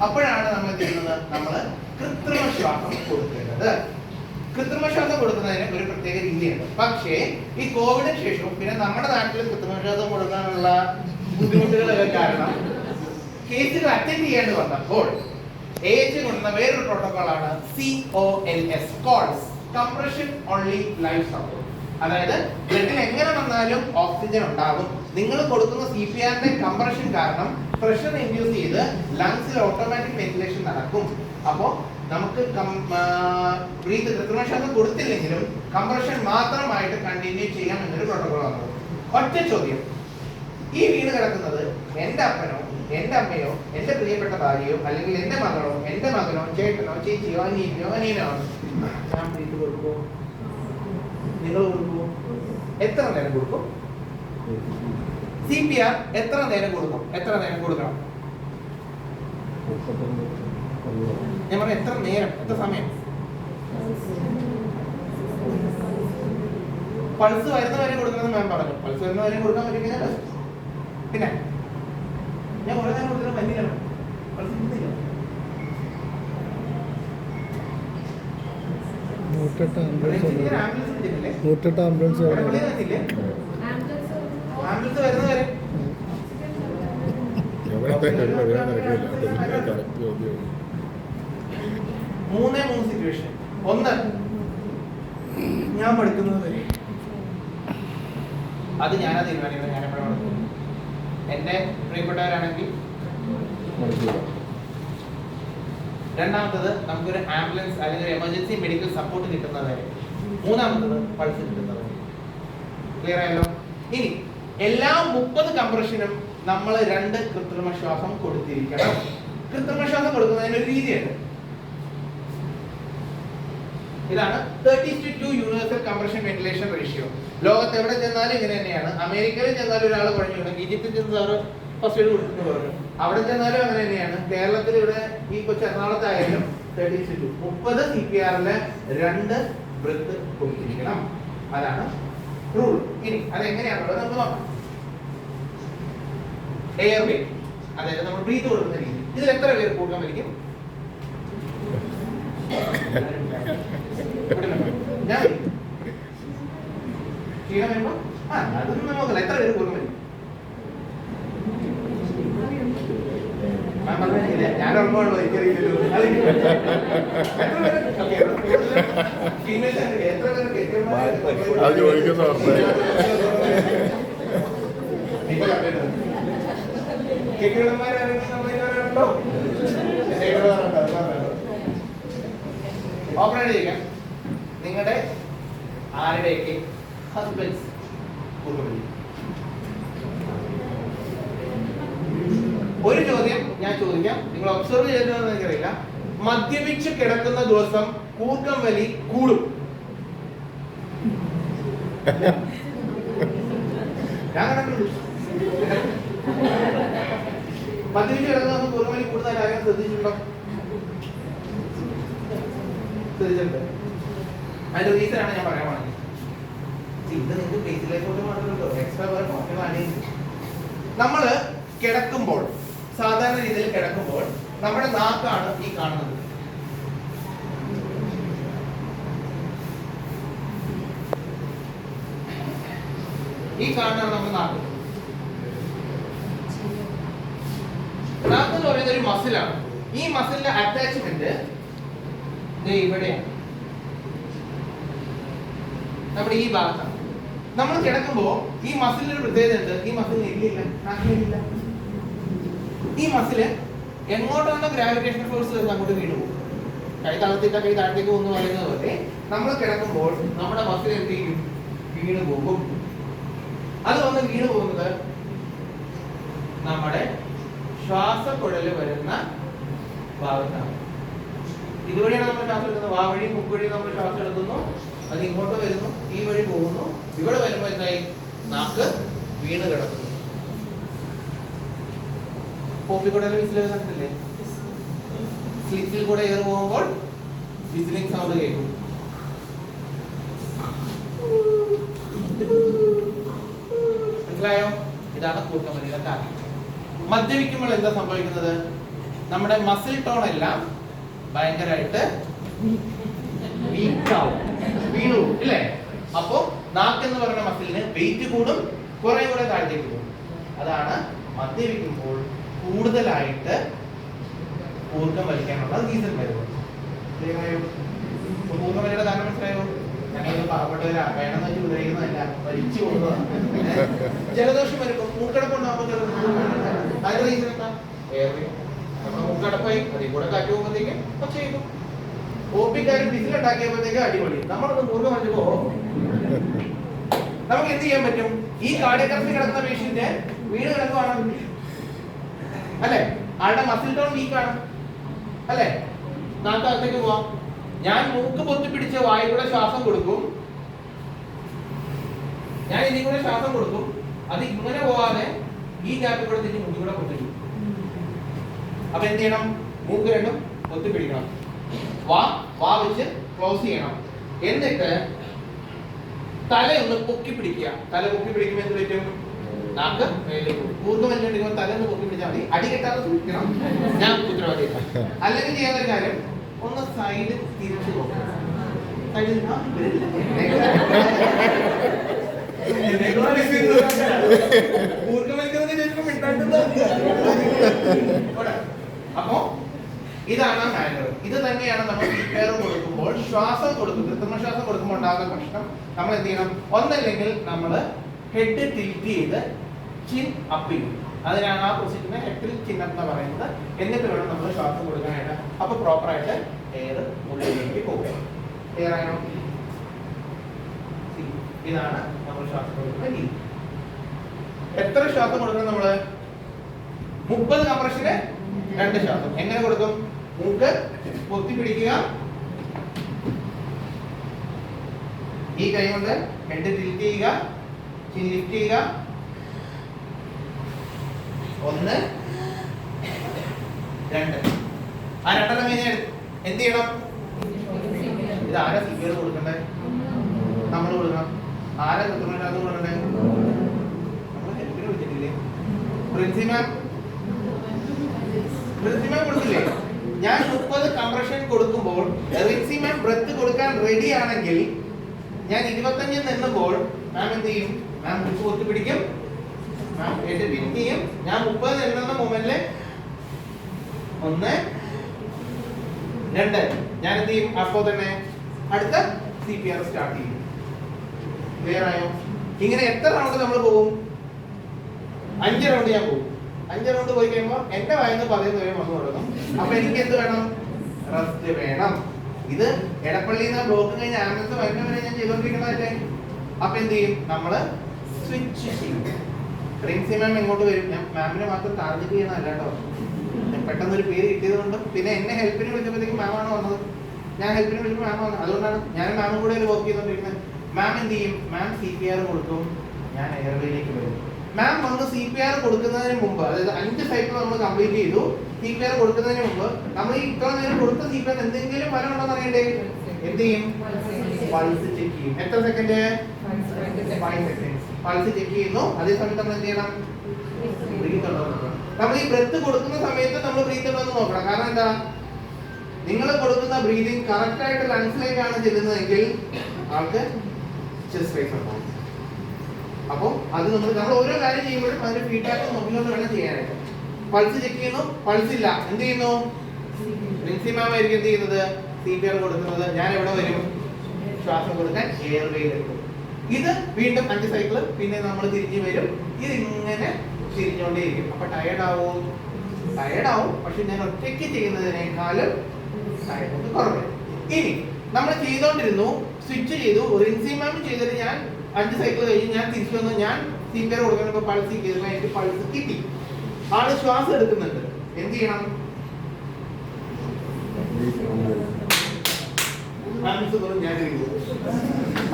അപ്പോഴാണ് നമ്മൾ ചെയ്യുന്നത്, നമ്മൾ കൃത്രിമ ശ്വാസം കൊടുക്കേണ്ടത്. കൃത്രിമ ശ്വാസം കൊടുക്കുന്നതിന് ഒരു പ്രത്യേക രീതിയുണ്ട്. പക്ഷേ ഈ കോവിഡിന് ശേഷവും പിന്നെ നമ്മുടെ നാട്ടിൽ കൃത്രിമ ശ്വാസം കൊടുക്കാനുള്ള ബുദ്ധിമുട്ടുകളൊക്കെ കാരണം കേസുകൾ അറ്റൻഡ് ചെയ്യേണ്ടി വന്നപ്പോൾ AH കൊണ്ടുവന്ന വേറൊരു പ്രോട്ടോകോളാണ് COLS, calls compression only life support. അതായത് ബ്ലഡിൽ എങ്ങനെ വന്നാലും ഓക്സിജൻ ഉണ്ടാകും. നിങ്ങൾ കൊടുക്കുന്ന CPRന്റെ കംപ്രഷൻ കാരണം പ്രഷർ ഇൻഡ്യൂസ് ചെയ്ത് ലങ്സിൽ ഓട്ടോമാറ്റിക് വെന്റിലേഷൻ നടക്കും. അപ്പോൾ നമുക്ക് കൃത്രിമ ശ്വാസം കൊടുത്തില്ലെങ്കിലും കംപ്രഷൻ മാത്രമായിട്ട് കണ്ടിന്യൂ ചെയ്യാം എന്നൊരു പ്രോട്ടോകോൾ ആണ്. ഒറ്റ ചോദ്യം, ഈ വീട് കിടക്കുന്നത് എന്റെ അപ്പനോ എന്റെ അമ്മയോ എന്റെ പ്രിയപ്പെട്ട ഭാര്യയോ അല്ലെങ്കിൽ എന്റെ മകളോ എന്റെ മകനോ ചേട്ടനോ ചേച്ചിയോ അനിയനോ ആണ്. ഞാൻ ബ്രീത്ത് കൊടുക്കുമോ? നിങ്ങൾ കൊടുക്കുമോ? എത്ര നേരം കൊടുക്കും? CPR എത്ര നേരം കൊടുക്കും? എത്ര നേരം കൊടുക്കണം? ഞാൻ പറഞ്ഞു എത്ര നേരം, എത്ര സമയം? പൾസ് വരുന്നവരെ കൊടുക്കണമെന്ന് മാം പറഞ്ഞു. പൾസ് വരുന്നവരെ കൊടുക്കാൻ പറ്റില്ല. പിന്നെ ഞാൻ കുറെ നേരം കൊടുക്കുന്ന പനിയാണ്. പൾസ് കിട്ടുന്നില്ല. 108 ആംബുലൻസ് ആംബുലൻസ് വരുന്നവരെ 3 സിറ്റുവേഷൻ. ഒന്ന്, ഞാൻ പഠിക്കുന്നത് വരെ അത് ഞാനാ തീരുമാനിക്കുന്നത്. ഞാൻ എപ്പോഴും പഠിക്കുന്നു. എന്റെ പ്രിയപ്പെട്ടവരാണെങ്കിൽ. രണ്ടാമത്തത് നമുക്കൊരു ആംബുലൻസ് അല്ലെങ്കിൽ എമർജൻസി മെഡിക്കൽ സപ്പോർട്ട് കിട്ടുന്നവരെ. മൂന്നാമത്തത് പൾസ് കിട്ടുന്നവരെ. ക്ലിയർ ആയല്ലോ? ഇനി എല്ലാ 30 കംപ്രഷനും നമ്മൾ 2 കൃത്രിമ ശ്വാസം കൊടുത്തിരിക്കണം. കൃത്രിമ ശ്വാസം കൊടുക്കുന്നതിന് ഒരു രീതിയുണ്ട്. ഇതാണ് 30:2 യൂണിവേഴ്സൽ കംപ്രഷൻ വെന്റിലേഷൻ റേഷ്യോ. ലോകത്ത് എവിടെ ചെന്നാലും ഇങ്ങനെ തന്നെയാണ്. അമേരിക്കയിൽ ചെന്നാലും ഒരാൾ കുഴഞ്ഞു വീണു, ഈജിപ്തിൽ ചെന്നാലും ഫസ്റ്റ് എയ്ഡ് കൊടുക്കുന്നു പറഞ്ഞു. അവിടെ ചെന്നാലും അങ്ങനെ തന്നെയാണ്. കേരളത്തിൽ ഇവിടെ ഈ കൊച്ചു എറണാകുളത്തായാലും 30:2 30 CPRല് 2 ബ്രെത്ത് കൊടുത്തിരിക്കണം. അതാണ് റൂൾ. ഇനി അതെങ്ങനെയാണുള്ളത് നമുക്ക് നോക്കാം. എയർ വേ, അതായത് നമ്മൾ ബ്രീത്ത് കൊടുക്കുന്ന രീതി. ഇതിൽ എത്ര പേര് കൂട്ടാൻ പറ്റും? ഞാൻ ക്ഷീണം വരുമ്പോ അതൊന്നും നോക്കില്ല. എത്ര പേര് കൂട്ടാൻ പറ്റും? ഞാൻ ഉറപ്പുള്ളൂ, എനിക്കറിയില്ലല്ലോ. അത് ചോദിക്കുന്ന ഓപ്പറേറ്റ് ചെയ്യാം. നിങ്ങളുടെ ആരുടെയൊക്കെ ഹസ്ബൻഡ്സ് ഒരു ചോദ്യം ഞാൻ ചോദിക്കാം, നിങ്ങൾ ഒബ്സർവ് ചെയ്തതെന്ന് എനിക്കറിയില്ല. മദ്യപിച്ച് കിടക്കുന്ന ദിവസം കൂർക്കം വലി കൂടും. ഞാൻ കണ്ടിട്ടുണ്ട്. മദ്യപിച്ച് കിടക്കുന്ന ദിവസം കൂർക്കം വലി കൂടുതൽ ആരെങ്കിലും ശ്രദ്ധിച്ചിട്ടുണ്ടോ? ശ്രദ്ധിച്ചിട്ടുണ്ട്. അതിന്റെ റീസണാണ് ഞാൻ പറയാൻ പറഞ്ഞത്. ഇത് നിങ്ങൾക്ക് ബേസിലേക്കോട്ട് മാത്രമല്ലോ, എക്സ്ട്രാ വേറെ പോക്കറ്റാണ്. നമ്മള് കിടക്കുമ്പോൾ, സാധാരണ രീതിയിൽ കിടക്കുമ്പോൾ നമ്മുടെ നാക്കാണ് ഈ കാണുന്നത്. ഈ കാണുന്നതാണ് നമ്മുടെ നാക്ക്. നാക്ക് എന്ന് പറയുന്നത് ഒരു മസിലാണ്. ഈ മസിലിന്റെ അറ്റാച്ച്മെന്റ് ഇവിടെയാണ്, നമ്മുടെ ഈ ഭാഗത്താണ്. നമ്മൾ കിടക്കുമ്പോ ഈ മസിലിന് ഒരു പ്രത്യേകത ഉണ്ട്. ഈ മസിലിന് എല്ലില്ല, നാക്കിലില്ല. ഈ മസില് എങ്ങോട്ടാണോ ഗ്രാവിറ്റേഷൻ ഫോഴ്സ് വരുന്നത് അങ്ങോട്ട് വീണു പോകും. കൈ തളർത്തിട്ട കൈ താഴത്തേക്ക് പോകുന്നു പറയുന്നത് പോലെ നമ്മൾ കിടക്കുമ്പോൾ നമ്മുടെ മസിൽ എന്ത് ചെയ്യും? വീണു പോകും. അത് വന്ന് വീണു പോകുന്നത് നമ്മുടെ ശ്വാസക്കുഴല് വരുന്ന ഭാഗത്താണ്. ഇതുവഴിയാണ് നമ്മൾ ശ്വാസം എടുക്കുന്നത്. വാ വഴി മുക്ക് വഴി നമ്മൾ ശ്വാസം എടുക്കുന്നു. അത് ഇങ്ങോട്ട് വരുന്നു, ഈ വഴി പോകുന്നു. ഇവിടെ വരുമ്പോ എന്തായി? നാക്ക് വീണ് കിടക്കുന്നു. കോപ്പിക്കൂടല് വിസിൽ കണ്ടിട്ടില്ലേ? സ്ലിറ്റിൽ കൂടെ എയർ പോകുമ്പോൾ വിസിലിംഗ് സൗണ്ട് കേൾക്കും. മനസ്സിലായോ? ഇതാണ് കൂർക്കം വലിയുടെ കാരണം. മദ്യപിക്കുമ്പോൾ എന്താ സംഭവിക്കുന്നത്? നമ്മുടെ മസിൽ ടോൺ എല്ലാം ഭയങ്കരമായിട്ട് വീക്കാവും, വീണു ഇല്ലേ? അപ്പോ നാക്ക് എന്ന് പറയുന്ന മസിലിന് വെയിറ്റ് കൂടും, കുറെ കൂടെ താഴത്തേക്ക് പോകും. അതാണ് മദ്യപിക്കുമ്പോൾ കൂടുതലായിട്ട് കൂർക്കം വലിക്കാനുള്ള റീസൺ വരുന്നത്. കൂർക്കം വലിയുടെ കാരണം മനസ്സിലായോ? ഞങ്ങൾ പാവപ്പെട്ടവരാ, വേണമെന്ന് വെച്ച് ഉപയോഗിക്കുന്നതല്ല, വലിച്ചു പോകുന്നതാണ്. ജലദോഷം വരുമ്പോൾ മൂക്കടപ്പുണ്ടാകുമ്പോൾ അതിന്റെ റീസൺ എന്താ? നമ്മുടെ മൂക്കടപ്പായി, അതിൽ കൂടെ കാറ്റ് പോകുമ്പോഴത്തേക്കും ചെയ്തു. ഓപ്പിക്കാരും വിസിലുണ്ടാക്കിയപ്പോഴത്തേക്ക് അടിപൊളി. നമ്മളൊന്ന് കൂർക്കം വലിച്ചപ്പോ നമുക്ക് എന്ത് ചെയ്യാൻ പറ്റും? ഈ കാർഡിയക് അറസ്റ്റ് കിടക്കുന്ന പേഷ്യന്റ് വീണ് കിടക്കുവാണ് അല്ലെ? ആളുടെ മസിൽ ടോൺ വീക്കാണ് അല്ലെ? നാക്കകത്തേക്ക് പോവാം. ഞാൻ മൂക്ക് പൊത്തിപ്പിടിച്ച് വായിലൂടെ ശ്വാസം കൊടുക്കും. ഞാൻ ഇതിൽ കൂടെ ശ്വാസം കൊടുക്കും. അത് ഇങ്ങനെ പോവാതെ ഈ ഗ്യാപ്പിൽ കൂടെ തിരിച്ച് മൂക്കി കൂടെ പൊത്തിപ്പിടിക്കും. അപ്പൊ എന്ത് ചെയ്യണം? മൂക്ക് രണ്ടും പൊത്തിപ്പിടിക്കണം. വാ വെച്ച് ക്ലോസ് ചെയ്യണം. എന്നിട്ട് തലയൊന്ന് പൊക്കി പിടിക്കുക. തല പൊക്കി പിടിക്കുമ്പോൾ എന്ത് പറ്റും? നാക്ക് മേലേക്ക് പോകും. കൂർക്കം വലിച്ചുകൊണ്ടിരിക്കുമ്പോൾ തല ഒന്ന് പൊക്കി പിടിച്ചാൽ മതി. അടി കെട്ടാതെ സൂക്ഷിക്കണം. ഞാൻ ഉത്തരവാദിയില്ല. അല്ലെങ്കിൽ ചെയ്യാനൊരു കാര്യം, ഒന്ന് സൈഡ് തിരിച്ചു നോക്കുക. സൈഡിൽ അപ്പോ ഇതാണ് മാനർ. ഇത് തന്നെയാണ് നമ്മൾ എയർ കൊടുക്കുമ്പോൾ ശ്വാസം കൊടുക്കും, കൃത്രിമ ശ്വാസം കൊടുക്കുമ്പോൾ ഉണ്ടാകുന്ന പ്രശ്നം. നമ്മൾ എന്ത് ചെയ്യണം? ഒന്നല്ലെങ്കിൽ നമ്മൾ ഹെഡ് ടിൽറ്റ് ചെയ്ത് ചിൻ അപ്പ് ചെയ്യും. അതിനാണ് ആ പൊസിഷനെ ഹെഡ് ചിൻ അപ്പ് എന്ന് പറയുന്നത്. എന്നിട്ട് വേണം നമ്മൾ ശ്വാസം കൊടുക്കാനായിട്ട്. അപ്പൊ പ്രോപ്പറായിട്ട് എയർ ഉള്ളിലേക്ക് പോകും. ക്ലിയർ ആണോ? ഇതാണ് നമ്മൾ ശ്വാസം കൊടുക്കുന്ന രീതി. എത്ര ശ്വാസം കൊടുക്കണം നമ്മള്? 30 കംപ്രഷന് 2 ശ്വാസം. എങ്ങനെ കൊടുക്കും? മൂക്ക് പൊത്തി പിടിക്കുക, ഈ കൈ കൊണ്ട് ഹെഡ് ടിൽറ്റ് ചെയ്യുക, ചിൻ ലിഫ്റ്റ് ചെയ്യുക. 1 2. ആ 2 കഴിഞ്ഞ് എന്ത് ചെയ്യണം? ഇത് ആരാ സിപിആർ കൊടുക്കണ്ടേ? നമ്മൾ കൊടുക്കണം. ആരാ കൃത്യമായിട്ട് കൊടുക്കണ്ടേ? നമ്മൾ ഹെൽപ്പിന് വിളിച്ചിട്ടില്ലേ? പ്രിൻസിമാം കൊടുത്തില്ലേ? ഞാൻ 30 കംപ്രഷൻ കൊടുക്കുമ്പോൾ റിൻസിമാം ബ്രെത്ത് കൊടുക്കാൻ റെഡി ആണെങ്കിൽ ഞാൻ 25 നിന്നുമ്പോൾ മാം എന്ത് ചെയ്യും? മാം മുക്ക് പൊത്തി പിടിക്കും, മാം ഹെഡ് ടിൽറ്റ് ചെയ്യും. ഞാൻ 30 എണ്ണുന്ന മൊമെന്റില് 1 2 ഞാൻ എന്ത് ചെയ്യും? അപ്പോൾ തന്നെ അടുത്ത CPR സ്റ്റാർട്ട് ചെയ്യും. ക്ലിയർ ആയോ? ഇങ്ങനെ എത്ര റൗണ്ട് നമ്മൾ പോകും? 5 റൗണ്ട് ഞാൻ പോകും. 5 റൗണ്ട് പോയി കഴിയുമ്പോൾ എന്റെ വായന്ന് പറയുന്ന വരെ വന്നു തുടങ്ങും. അപ്പൊ എനിക്ക് എന്ത് വേണം? റെസ്റ്റ് വേണം. ഇത് എടപ്പള്ളിയിൽ നിന്ന് ബ്ലോക്ക് കഴിഞ്ഞ ആംബുലൻസ് വരുന്ന വരെ ഞാൻ ചെയ്തോണ്ടിരിക്കുന്നതല്ലേ. അപ്പൊ എന്ത് ചെയ്യും? നമ്മള് സ്വിച്ച് ചെയ്യും. പ്രിൻസി മാം ഇങ്ങോട്ട് വരും. ഞാൻ മാമിനെ മാത്രം ടാർഗറ്റ് ചെയ്യണമല്ല കേട്ടോ, പെട്ടെന്ന് ഒരു പേര് കിട്ടിയത് കൊണ്ട്. പിന്നെ എന്നെ ഹെൽപ്പിന് വിളിച്ചപ്പോഴത്തേക്കും മാമാണ് വന്നത്. ഞാൻ ഹെൽപ്പിന് വിളിച്ചപ്പോൾ മാം വന്നത്. അതുകൊണ്ടാണ് ഞാൻ മാമും കൂടെ വർക്ക് ചെയ്തോണ്ടിരിക്കുന്നത്. മാം എന്ത് ചെയ്യും? മാം CPR കൊടുക്കും, ഞാൻ എയർവേയിലേക്ക് വരും. മാം വന്ന് CPR കൊടുക്കുന്നതിന് മുമ്പ്, അതായത് 5 സൈക്കിൾ നമ്മൾ കംപ്ലീറ്റ് ചെയ്തു. CPR കൊടുക്കുന്നതിന് മുമ്പ് നമ്മൾ ഈ ഇത്ര നേരം കൊടുത്ത CPR എന്തെങ്കിലും ഫലം ഉണ്ടോ എന്ന് അറിയണ്ടേ? എന്ത് ചെയ്യും? പൾസ് ചെക്ക് ചെയ്യും. എത്ര സെക്കൻഡ്? 5 സെക്കൻഡ് പൾസ് ചെക്ക് ചെയ്യുന്നു. അതേസമയത്ത് നമ്മൾ എന്ത് ചെയ്യണം? ബ്രീത്ത് ഉണ്ടോ എന്ന് നോക്കണം. നമ്മൾ ഈ ബ്രെത്ത് കൊടുക്കുന്ന സമയത്ത് നമ്മൾ ബ്രീത്ത് ഉണ്ടോ എന്ന് നോക്കണം. കാരണം എന്താ? നിങ്ങൾ കൊടുക്കുന്ന ബ്രീതിങ് കറക്റ്റ് ആയിട്ട് ലങ്സിലേക്കാണ് ചെല്ലുന്നതെങ്കിൽ ആൾക്ക് ചെസ്റ്റ് റൈസ് ഉണ്ടാവും. അപ്പോൾ അത് നമ്മൾ ഓരോ കാര്യം ചെയ്യുമ്പോഴും അതിന്റെ ഫീഡ്ബാക്ക് നോക്കിക്കൊണ്ട് വേണം ചെയ്യാനായിട്ട്. പൾസ് ചെക്ക് ചെയ്യുന്നു, പൾസ് ഇല്ല, എന്ത് ചെയ്യുന്നു? പ്രിൻസി മാം ആയിരിക്കും എന്ത് ചെയ്യുന്നത്? CPR കൊടുക്കുന്നത്. ഞാൻ എവിടെ വരും? ശ്വാസം കൊടുക്കാൻ എയർവേയിലെത്തും. ഇത് വീണ്ടും 5 സൈക്കിള്, പിന്നെ നമ്മൾ തിരിഞ്ഞു വരും. ഇതിങ്ങനെ തിരിഞ്ഞുകൊണ്ടേയിരിക്കും. അപ്പൊ ടയർഡ് ആവും. പക്ഷെ ഞാൻ ഒറ്റയ്ക്ക് ചെയ്യുന്നതിനേക്കാളും ടയർഡ് കുറവ്. ഇനി നമ്മൾ ചെയ്തോണ്ടിരുന്നു, സ്വിച്ച് ചെയ്തു, റിൻസി മാം ചെയ്തിട്ട് ഞാൻ 5 സൈക്കിൾ കഴിഞ്ഞ് ഞാൻ തിരിച്ചു വന്നു. ഞാൻ CPR കൊടുക്കുന്നപ്പോൾ പൾസ് ചെയ്തു, എനിക്ക് പൾസ് കിട്ടി. ആള് ശ്വാസം എടുക്കുന്നുണ്ട്. എന്ത് ചെയ്യണം?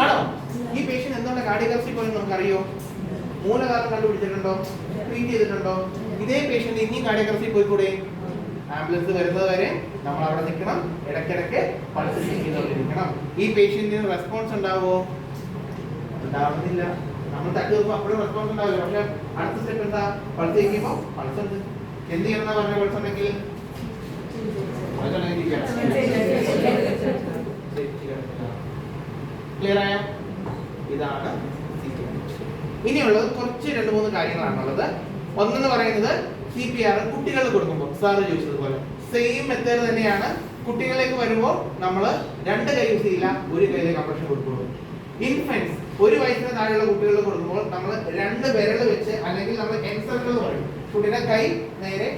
ആണോ? ഈ പേഷ്യന്റ് എന്താണ് കാർഡിയക് അറസ്റ്റ് പോയെന്ന് നമുക്കറിയോ? മൂലകാരണം കണ്ടുപിടിച്ചിട്ടുണ്ടോ? ട്രീറ്റ് ചെയ്തിട്ടുണ്ടോ? ഇതേ പേഷ്യന്റ് ഇനി കാർഡിയക് അറസ്റ്റ് പോയിക്കൂടെ? ആംബുലൻസ് വരുന്നത് വരെ നമ്മൾ അവിടെ നിൽക്കണം, ഇടയ്ക്കിടയ്ക്ക് പൾസ് ചെക്ക് ചെയ്തുകൊണ്ടിരിക്കണം. ഈ പേഷ്യന്റിന് റെസ്പോൺസ് ഉണ്ടാവുമോ? ഉണ്ടാവുന്നില്ല. നമ്മൾ തട്ടി നോക്കുമ്പോൾ അപ്പോഴും റെസ്പോൺസ് ഉണ്ടാവില്ല. പക്ഷെ അടുത്ത സ്റ്റെപ്പ് എന്താ? പൾസ് ചെയ്യുമ്പോൾ പൾസ് ഉണ്ട്. എന്ത് ചെയ്യണം പറഞ്ഞ പൾസ് ഉണ്ടെങ്കിൽ ക്ലിയർ ആയോ? ഇതാണ് ഇനിയുള്ളത്. കുറച്ച് 2-3 കാര്യങ്ങളാണുള്ളത്. ഒന്നെന്ന് പറയുന്നത് CPR കുട്ടികൾ കൊടുക്കുമ്പോൾ സാറ് ചോദിച്ചതുപോലെ സെയിം മെത്തേഡ് തന്നെയാണ്. കുട്ടികളിലേക്ക് വരുമ്പോൾ നമ്മൾ 2 കൈ യൂസ് ചെയ്യില്ല, 1 കൈയിലെ കംപ്രഷൻ കൊടുക്കുള്ളൂ. ഇൻഫൻസ് 1 വയസ്സിന് താഴെയുള്ള കുട്ടികൾ കൊടുക്കുമ്പോൾ നമ്മൾ 2 വിരൽ വെച്ച്, അല്ലെങ്കിൽ നമ്മൾ എൻസർക്കിൾ എന്ന് പറയും, കുട്ടിയുടെ കൈ നേരെ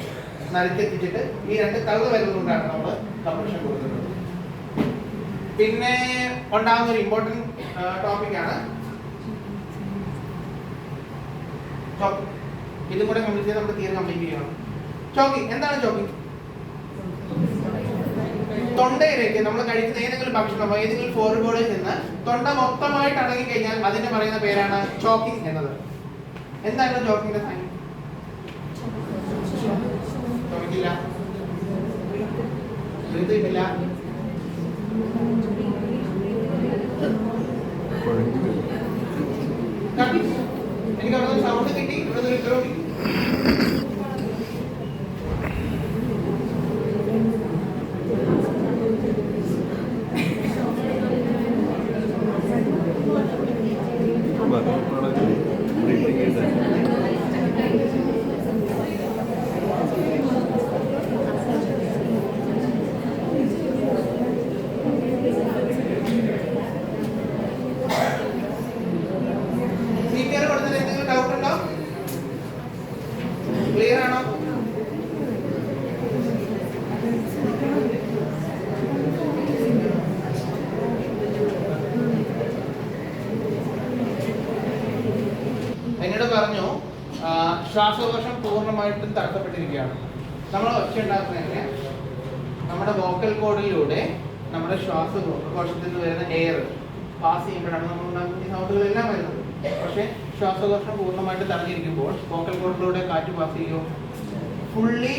നടുക്കെത്തിച്ചിട്ട് ഈ 2 തള്ള വിരൽ കൊണ്ടാണ് നമ്മൾ കംപ്രഷൻ കൊടുക്കുന്നത്. പിന്നെ ഉണ്ടാകുന്ന ഒരു ഇമ്പോർട്ടന്റ് ടോപ്പിക്കാണ് ചോക്കിംഗ്. ഇതും കൂടെ കംപ്ലീറ്റ് ചെയ്ത് നമ്മുടെ തിയറി കംപ്ലീറ്റ് ചെയ്യണം. ചോക്കിംഗ് എന്താണ്? ചോക്കിംഗ് തൊണ്ടയിലേക്ക് നമ്മൾ കഴിക്കുന്ന ഏതെങ്കിലും ഭക്ഷണമോ ഏതെങ്കിലും ഫോർവേഡിൽ നിന്ന് തൊണ്ട മൊത്തമായിട്ട് അടങ്ങി കഴിഞ്ഞാൽ അതിന് പറയുന്ന പേരാണ് ചോക്കിംഗ് എന്നത്. എന്താണ് ചോക്കിങ്ങിന്റെ സൈൻ? ചോക്കില്ല, ബ്രീത്തില്ല, എനിക്ക് അവിടെ സൗണ്ട് കിട്ടി, ഇവിടെ ഉത്തരവ് കിട്ടി. പറഞ്ഞു ശ്വാസകോശം പൂർണ്ണമായിട്ടും തടസ്സപ്പെട്ടിരിക്കുകയാണ്. നമ്മൾ ഒച്ച ഉണ്ടാക്കുന്നതിന് നമ്മുടെ വോക്കൽ കോഡിലൂടെ നമ്മുടെ ശ്വാസകോശത്തിൽ നിന്ന് വരുന്ന എയർ പാസ് ചെയ്യുമ്പോഴാണ് നമ്മൾ ഉണ്ടാക്കുന്ന ഈ സൗണ്ടുകളെല്ലാം വരുന്നത്. പക്ഷേ ശ്വാസകോശം പൂർണ്ണമായിട്ട് തടഞ്ഞിരിക്കുമ്പോൾ വോക്കൽ കോഡിലൂടെ കാറ്റ് പാസ് ചെയ്യുമോ? ഫുള്ളി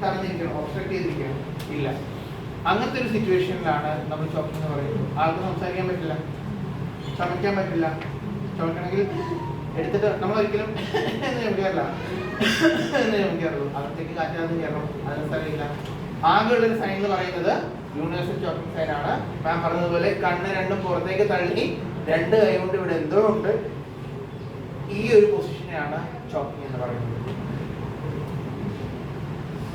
തടഞ്ഞിരിക്കണം, ഒബ്സ്ട്രക്ട് ചെയ്തിരിക്കണം? ഇല്ല. അങ്ങനത്തെ ഒരു സിറ്റുവേഷനിലാണ് നമ്മൾ ചോക്കിംഗ് എന്ന് പറയുന്നത്. ആൾക്ക് സംസാരിക്കാൻ പറ്റില്ല, ചമയ്ക്കാൻ പറ്റില്ല. ചമയ്ക്കണമെങ്കിൽ എടുത്തിട്ട് നമ്മൾ ഒരിക്കലും എന്ന് ചമയ്ക്കാറില്ല, എന്ന് ചമയ്ക്കാറുള്ളൂ. അകത്തേക്ക് കാറ്റിനകത്ത് കയറണം, അതിന് സ്ഥലമില്ല. ആകെയുള്ളൊരു സൈൻ എന്ന് പറയുന്നത് യൂണിവേഴ്സൽ ചോക്കിംഗ് സൈൻ ആണ്. മാം പറഞ്ഞതുപോലെ കണ്ണ് രണ്ടും പുറത്തേക്ക് തള്ളി 2 കൈ കൊണ്ട് ഇവിടെ എന്തോ ഉണ്ട്. ഈ ഒരു പൊസിഷനെയാണ് ചോക്കിംഗ് എന്ന് പറയുന്നത്.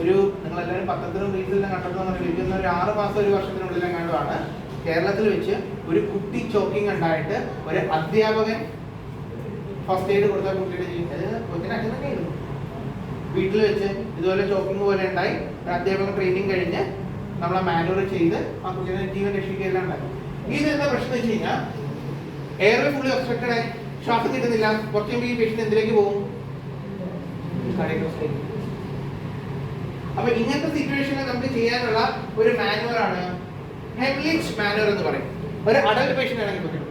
ഒരു നിങ്ങളെല്ലാവരും പത്രത്തിലും റീൽസിലും കണ്ടെത്തുന്ന ഒരു 6 മാസം 1 വർഷത്തിനുള്ളിൽ എങ്ങാണ്ടുമാണ് കേരളത്തിൽ വെച്ച് ഒരു കുട്ടി ചോക്കിംഗ് ഉണ്ടായിട്ട് ഒരു അധ്യാപകൻ ഫസ്റ്റ് എയ്ഡ് കൊടുത്താൽ കുട്ടിയുടെ ജീവിതം കൊച്ചിന് അച്ഛൻ തന്നെയായിരുന്നു. വീട്ടിൽ വെച്ച് ഇതുപോലെ ചോക്കിങ് പോലെ ഉണ്ടായി, അധ്യാപകൻ ട്രെയിനിങ് കഴിഞ്ഞ് നമ്മളെ മാനുവർ ചെയ്ത് ആ കുട്ടിയുടെ ജീവൻ രക്ഷിക്കുകയെല്ലാം ഉണ്ടായി. ഇത് എന്താ പ്രശ്നം വെച്ച് കഴിഞ്ഞാൽ എയർവേ ഫുള്ളി ഒബ്സ്ട്രക്റ്റഡ് ആയി, ശ്വാസം കിട്ടുന്നില്ല. കുറച്ച് കഴിയുമ്പോൾ ഈ പേഷ്യന്റ് എന്തിലേക്ക് പോകും? അപ്പൊ ഇങ്ങനത്തെ സിറ്റുവേഷനിൽ നമുക്ക് ചെയ്യാനുള്ള ഒരു മാനുവറാണ് ഹെംലിച്ച് മാനുവർ എന്ന് പറയും. ഒരു അഡൽട്ട് പേഷ്യന്റ് ആണെങ്കിൽ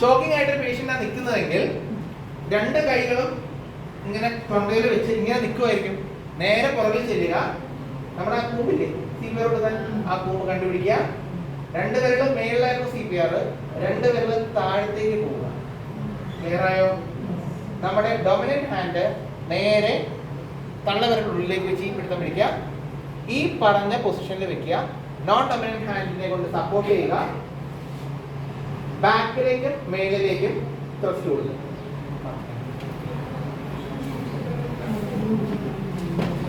ചോക്കിംഗ് ആയിട്ട് പേഷ്യന്റാണ് നിൽക്കുന്നതെങ്കിൽ രണ്ട് കൈകളും ഇങ്ങനെ തൊണ്ടയിൽ വെച്ച് ഇങ്ങനെ നിൽക്കുമായിരിക്കും. നേരെ പുറകിൽ ചെല്ലുക, നമ്മുടെ ആ കൂമ്പില്ലേ CPR കൊടുത്താൽ ആ കൂമ്പ് കണ്ടുപിടിക്കുക. രണ്ട് വിരലും മേളിലായിരുന്നു CPR, രണ്ട് വിരലും താഴത്തേക്ക് പോവുക. ക്ലിയർ ആയോ? നമ്മുടെ ഡൊമിനന്റ് ഹാൻഡ് നേരെ തള്ളവിരൽ ഉള്ളിലേക്ക് വെച്ച് ഈ പിടുത്തം പിടിക്കുക, ഈ പറഞ്ഞ പൊസിഷനിൽ വെക്കുക. നോൺ ഡൊമിനന്റ് ഹാൻഡിനെ കൊണ്ട് സപ്പോർട്ട് ചെയ്യുക, ബാക്കിലേക്കും മേളിലേക്കും ത്രസ്റ്റ് കൊടുക്കുക.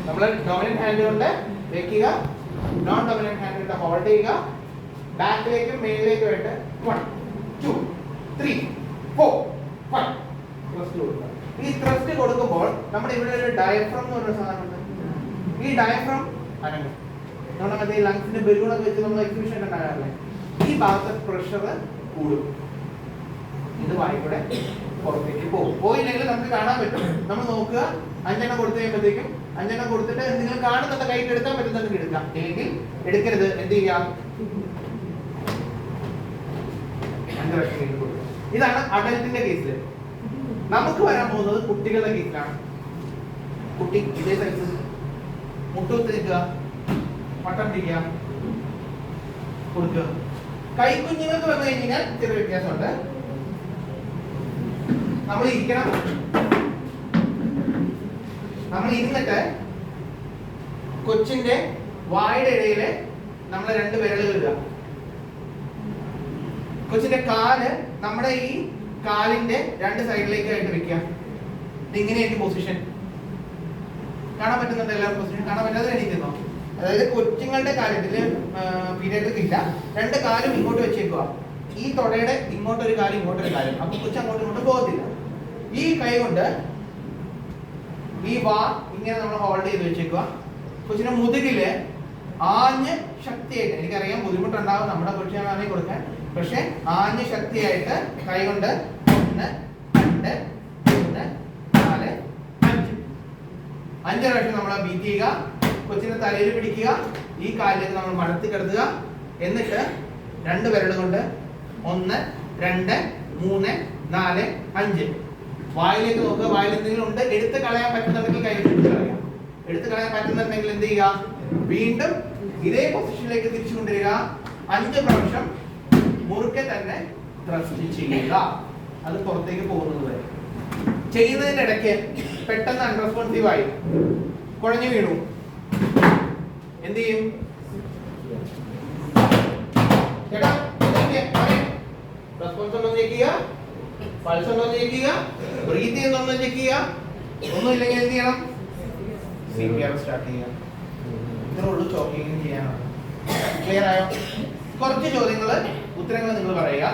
നമ്മൾ ഡൊമിനന്റ് ഹാൻഡ് കൊണ്ട് വെക്കുക, നോൺ ഡൊമിനന്റ് ഹാൻഡ് കൊണ്ട് ഹോൾഡ് ചെയ്യുക, ബാക്കിലേക്കും മേളിലേക്കും ആയിട്ട് 1 2 3 4 5 ത്രസ്റ്റ് കൊടുക്കുക. ഈ ത്രസ്റ്റ് കൊടുക്കുമ്പോൾ നമ്മുടെ ഇവിടെ ഒരു ഡയഫ്രം എന്ന് പറഞ്ഞ സാധനമുണ്ട്. ഈ ഡയഫ്രം അനങ്ങും. നമ്മുടെ മറ്റേ ലങ്സിന്റെ ബലൂണൊക്കെ വെച്ച് നമ്മൾ എക്സിബിഷൻ ഉണ്ടാകാറില്ലേ, ഈ ഭാഗത്തെ പ്രഷർ കൂടും. ഇത് വായിക്കൂടെ പുറത്തേക്ക് പോകും. പോയില്ലെങ്കിൽ നമുക്ക് കാണാൻ പറ്റും. നമ്മൾ നോക്കുക, 5 എണ്ണം കൊടുത്തു കഴിയുമ്പോഴത്തേക്കും 5 എണ്ണം കൊടുത്തിട്ട് എന്തെങ്കിലും കാണുന്നുണ്ട് കൈക്ക് എടുക്കാൻ പറ്റുന്നുണ്ടെങ്കിൽ എടുക്കാം, ഇല്ലെങ്കിൽ എടുക്കരുത്. എന്ത് ചെയ്യാം? 5 പ്രാവശ്യം കൊടുക്കുക. ഇതാണ് അഡൽട്ടിന്റെ കേസിൽ. നമുക്ക് വരാൻ പോകുന്നത് കുട്ടികളുടെ കേസിലാണ്. കുട്ടി ഇതേ സൈസ് മുട്ടുകുത്തി നിൽക്കുക, വട്ടം പിടിക്കുക, കൊടുക്കുക. കൈക്കുഞ്ഞുങ്ങൾക്ക് വന്നു കഴിഞ്ഞാൽ ചെറിയ വ്യത്യാസമുണ്ട്. നമ്മൾ ഇരിക്കണം, നമ്മൾ ഇരുന്നിട്ട് കൊച്ചിന്റെ വായുടെ ഇടയില് നമ്മൾ 2 വിരലുകൾ ഇടുക. കൊച്ചിന്റെ കാല് നമ്മുടെ ഈ കാലിന്റെ 2 സൈഡിലേക്കായിട്ട് വെക്കുക. ഇങ്ങനെയായിട്ട് പൊസിഷൻ കാണാൻ പറ്റുന്നുണ്ട്. എല്ലാവരും പൊസിഷൻ കാണാൻ പറ്റാതെ എണീക്കുന്നോ? അതായത് കൊച്ചുങ്ങളുടെ കാര്യത്തില് പീഡിയാട്രിക് ഇല്ല, 2 കാലും ഇങ്ങോട്ട് വെച്ചേക്കുക. ഈ തൊടയുടെ ഇങ്ങോട്ടൊരു കാലും ഇങ്ങോട്ടൊരു കാലും, അപ്പൊ കൊച്ചു അങ്ങോട്ടും ഇങ്ങോട്ടും പോകത്തില്ല. ഈ കൈ കൊണ്ട് ഈ വാ ഇങ്ങനെ നമ്മൾ ഹോൾഡ് ചെയ്ത് വെച്ചേക്കുക. കൊച്ചിന്റെ മുതുകില് ആഞ്ഞ് ശക്തിയായിട്ട്, എനിക്കറിയാം ബുദ്ധിമുട്ടുണ്ടാവും നമ്മുടെ കൊച്ചിനാണെങ്കിൽ കൊടുക്കാൻ, പക്ഷെ ആഞ്ഞ് ശക്തിയായിട്ട് കൈ കൊണ്ട് 1 2 3 4 5 പ്രാവശ്യം നമ്മൾ ബീറ്റ് ചെയ്യുക. കൊച്ചിന്റെ തലയിൽ പിടിക്കുക, ഈ കാലിലേക്ക് നമ്മൾ മടത്തി കിടത്തുക. എന്നിട്ട് 2 വിരൽ കൊണ്ട് 1 2 3 4 5 വായിലേക്ക് നോക്കുക. വായിൽ എന്തെങ്കിലും ഉണ്ട്, എടുത്ത് കളയാൻ പറ്റുന്നുണ്ടെങ്കിൽ കൈ എടുത്ത് കളയാം. എടുത്ത് കളയാൻ പറ്റുന്നുണ്ടെങ്കിൽ എന്ത് ചെയ്യുക? വീണ്ടും ഇതേ പൊസിഷനിലേക്ക് തിരിച്ചു കൊണ്ടുവരിക. 5 പ്രാവശ്യം മുറുക്കെ തന്നെ ത്രസ്റ്റ് ചെയ്യുക, അത് പുറത്തേക്ക് പോകുന്നത് വരെ. ചെയ്യുന്നതിന്റെ ഇടയ്ക്ക് പെട്ടെന്ന് അൺറെസ്പോൺസീവ് ആയി കുഴഞ്ഞു വീണു, എന്ത് ചെയ്യും? ചേട്ടാ റെസ്പോൺസ് ഉണ്ടോ ചെക്ക് ചെയ്യുക, പൾസ് ഉണ്ടോ ചെക്ക് ചെയ്യുക, ബ്രീത്ത് ചെയ്യുന്നുണ്ടോ ചെക്ക് ചെയ്യുക. ഒന്നുമില്ലെങ്കിൽ എന്ത് ചെയ്യണം? CPR സ്റ്റാർട്ട് ചെയ്യുക. ഇത്രേ ഉള്ളൂ ചോക്കിങ് ചെയ്യാനാണ്. ക്ലിയർ ആയോ? കുറച്ച് ചോദ്യങ്ങൾ ഉത്തരങ്ങൾ നിങ്ങൾ പറയുക.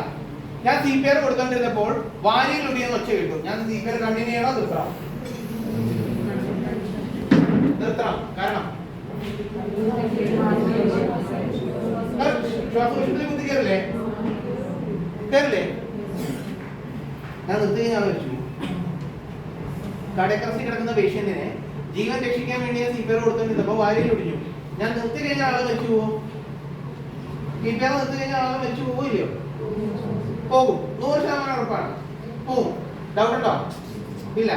ഞാൻ CPR കൊടുക്കാണ്ടിരുന്നപ്പോൾ വാരിയിൽ ഒടിയെന്ന് ഒച്ച കിട്ടും. ഞാൻ CPR കണ്ടിന്യൂ ചെയ്യണോ നിർത്തണം? നിർത്തണം. കാരണം ശ്വാസകോശത്തിൽ കുത്തി കയറില്ലേ? കയറില്ലേ? ഞാൻ നിർത്തി കഴിഞ്ഞാൽ വെച്ചു. കാർഡിയാക് അറസ്റ്റിൽ കിടക്കുന്ന പേഷ്യന്റിനെ ജീവൻ രക്ഷിക്കാൻ വേണ്ടി ഞാൻ CPR കൊടുത്തോണ്ടിരുന്നപ്പോ വാരിയിൽ ഒടിഞ്ഞു. ഞാൻ നിർത്തി കഴിഞ്ഞാൽ ആളെ വെച്ചു പോവോ? CPR നിർത്തി കഴിഞ്ഞാൽ ആളെ വെച്ചു പോവില്ലയോ? പോകും. 100% ഉറപ്പാണ്, പോവും. ഡൗട്ട് ഉണ്ടോ? ഇല്ല.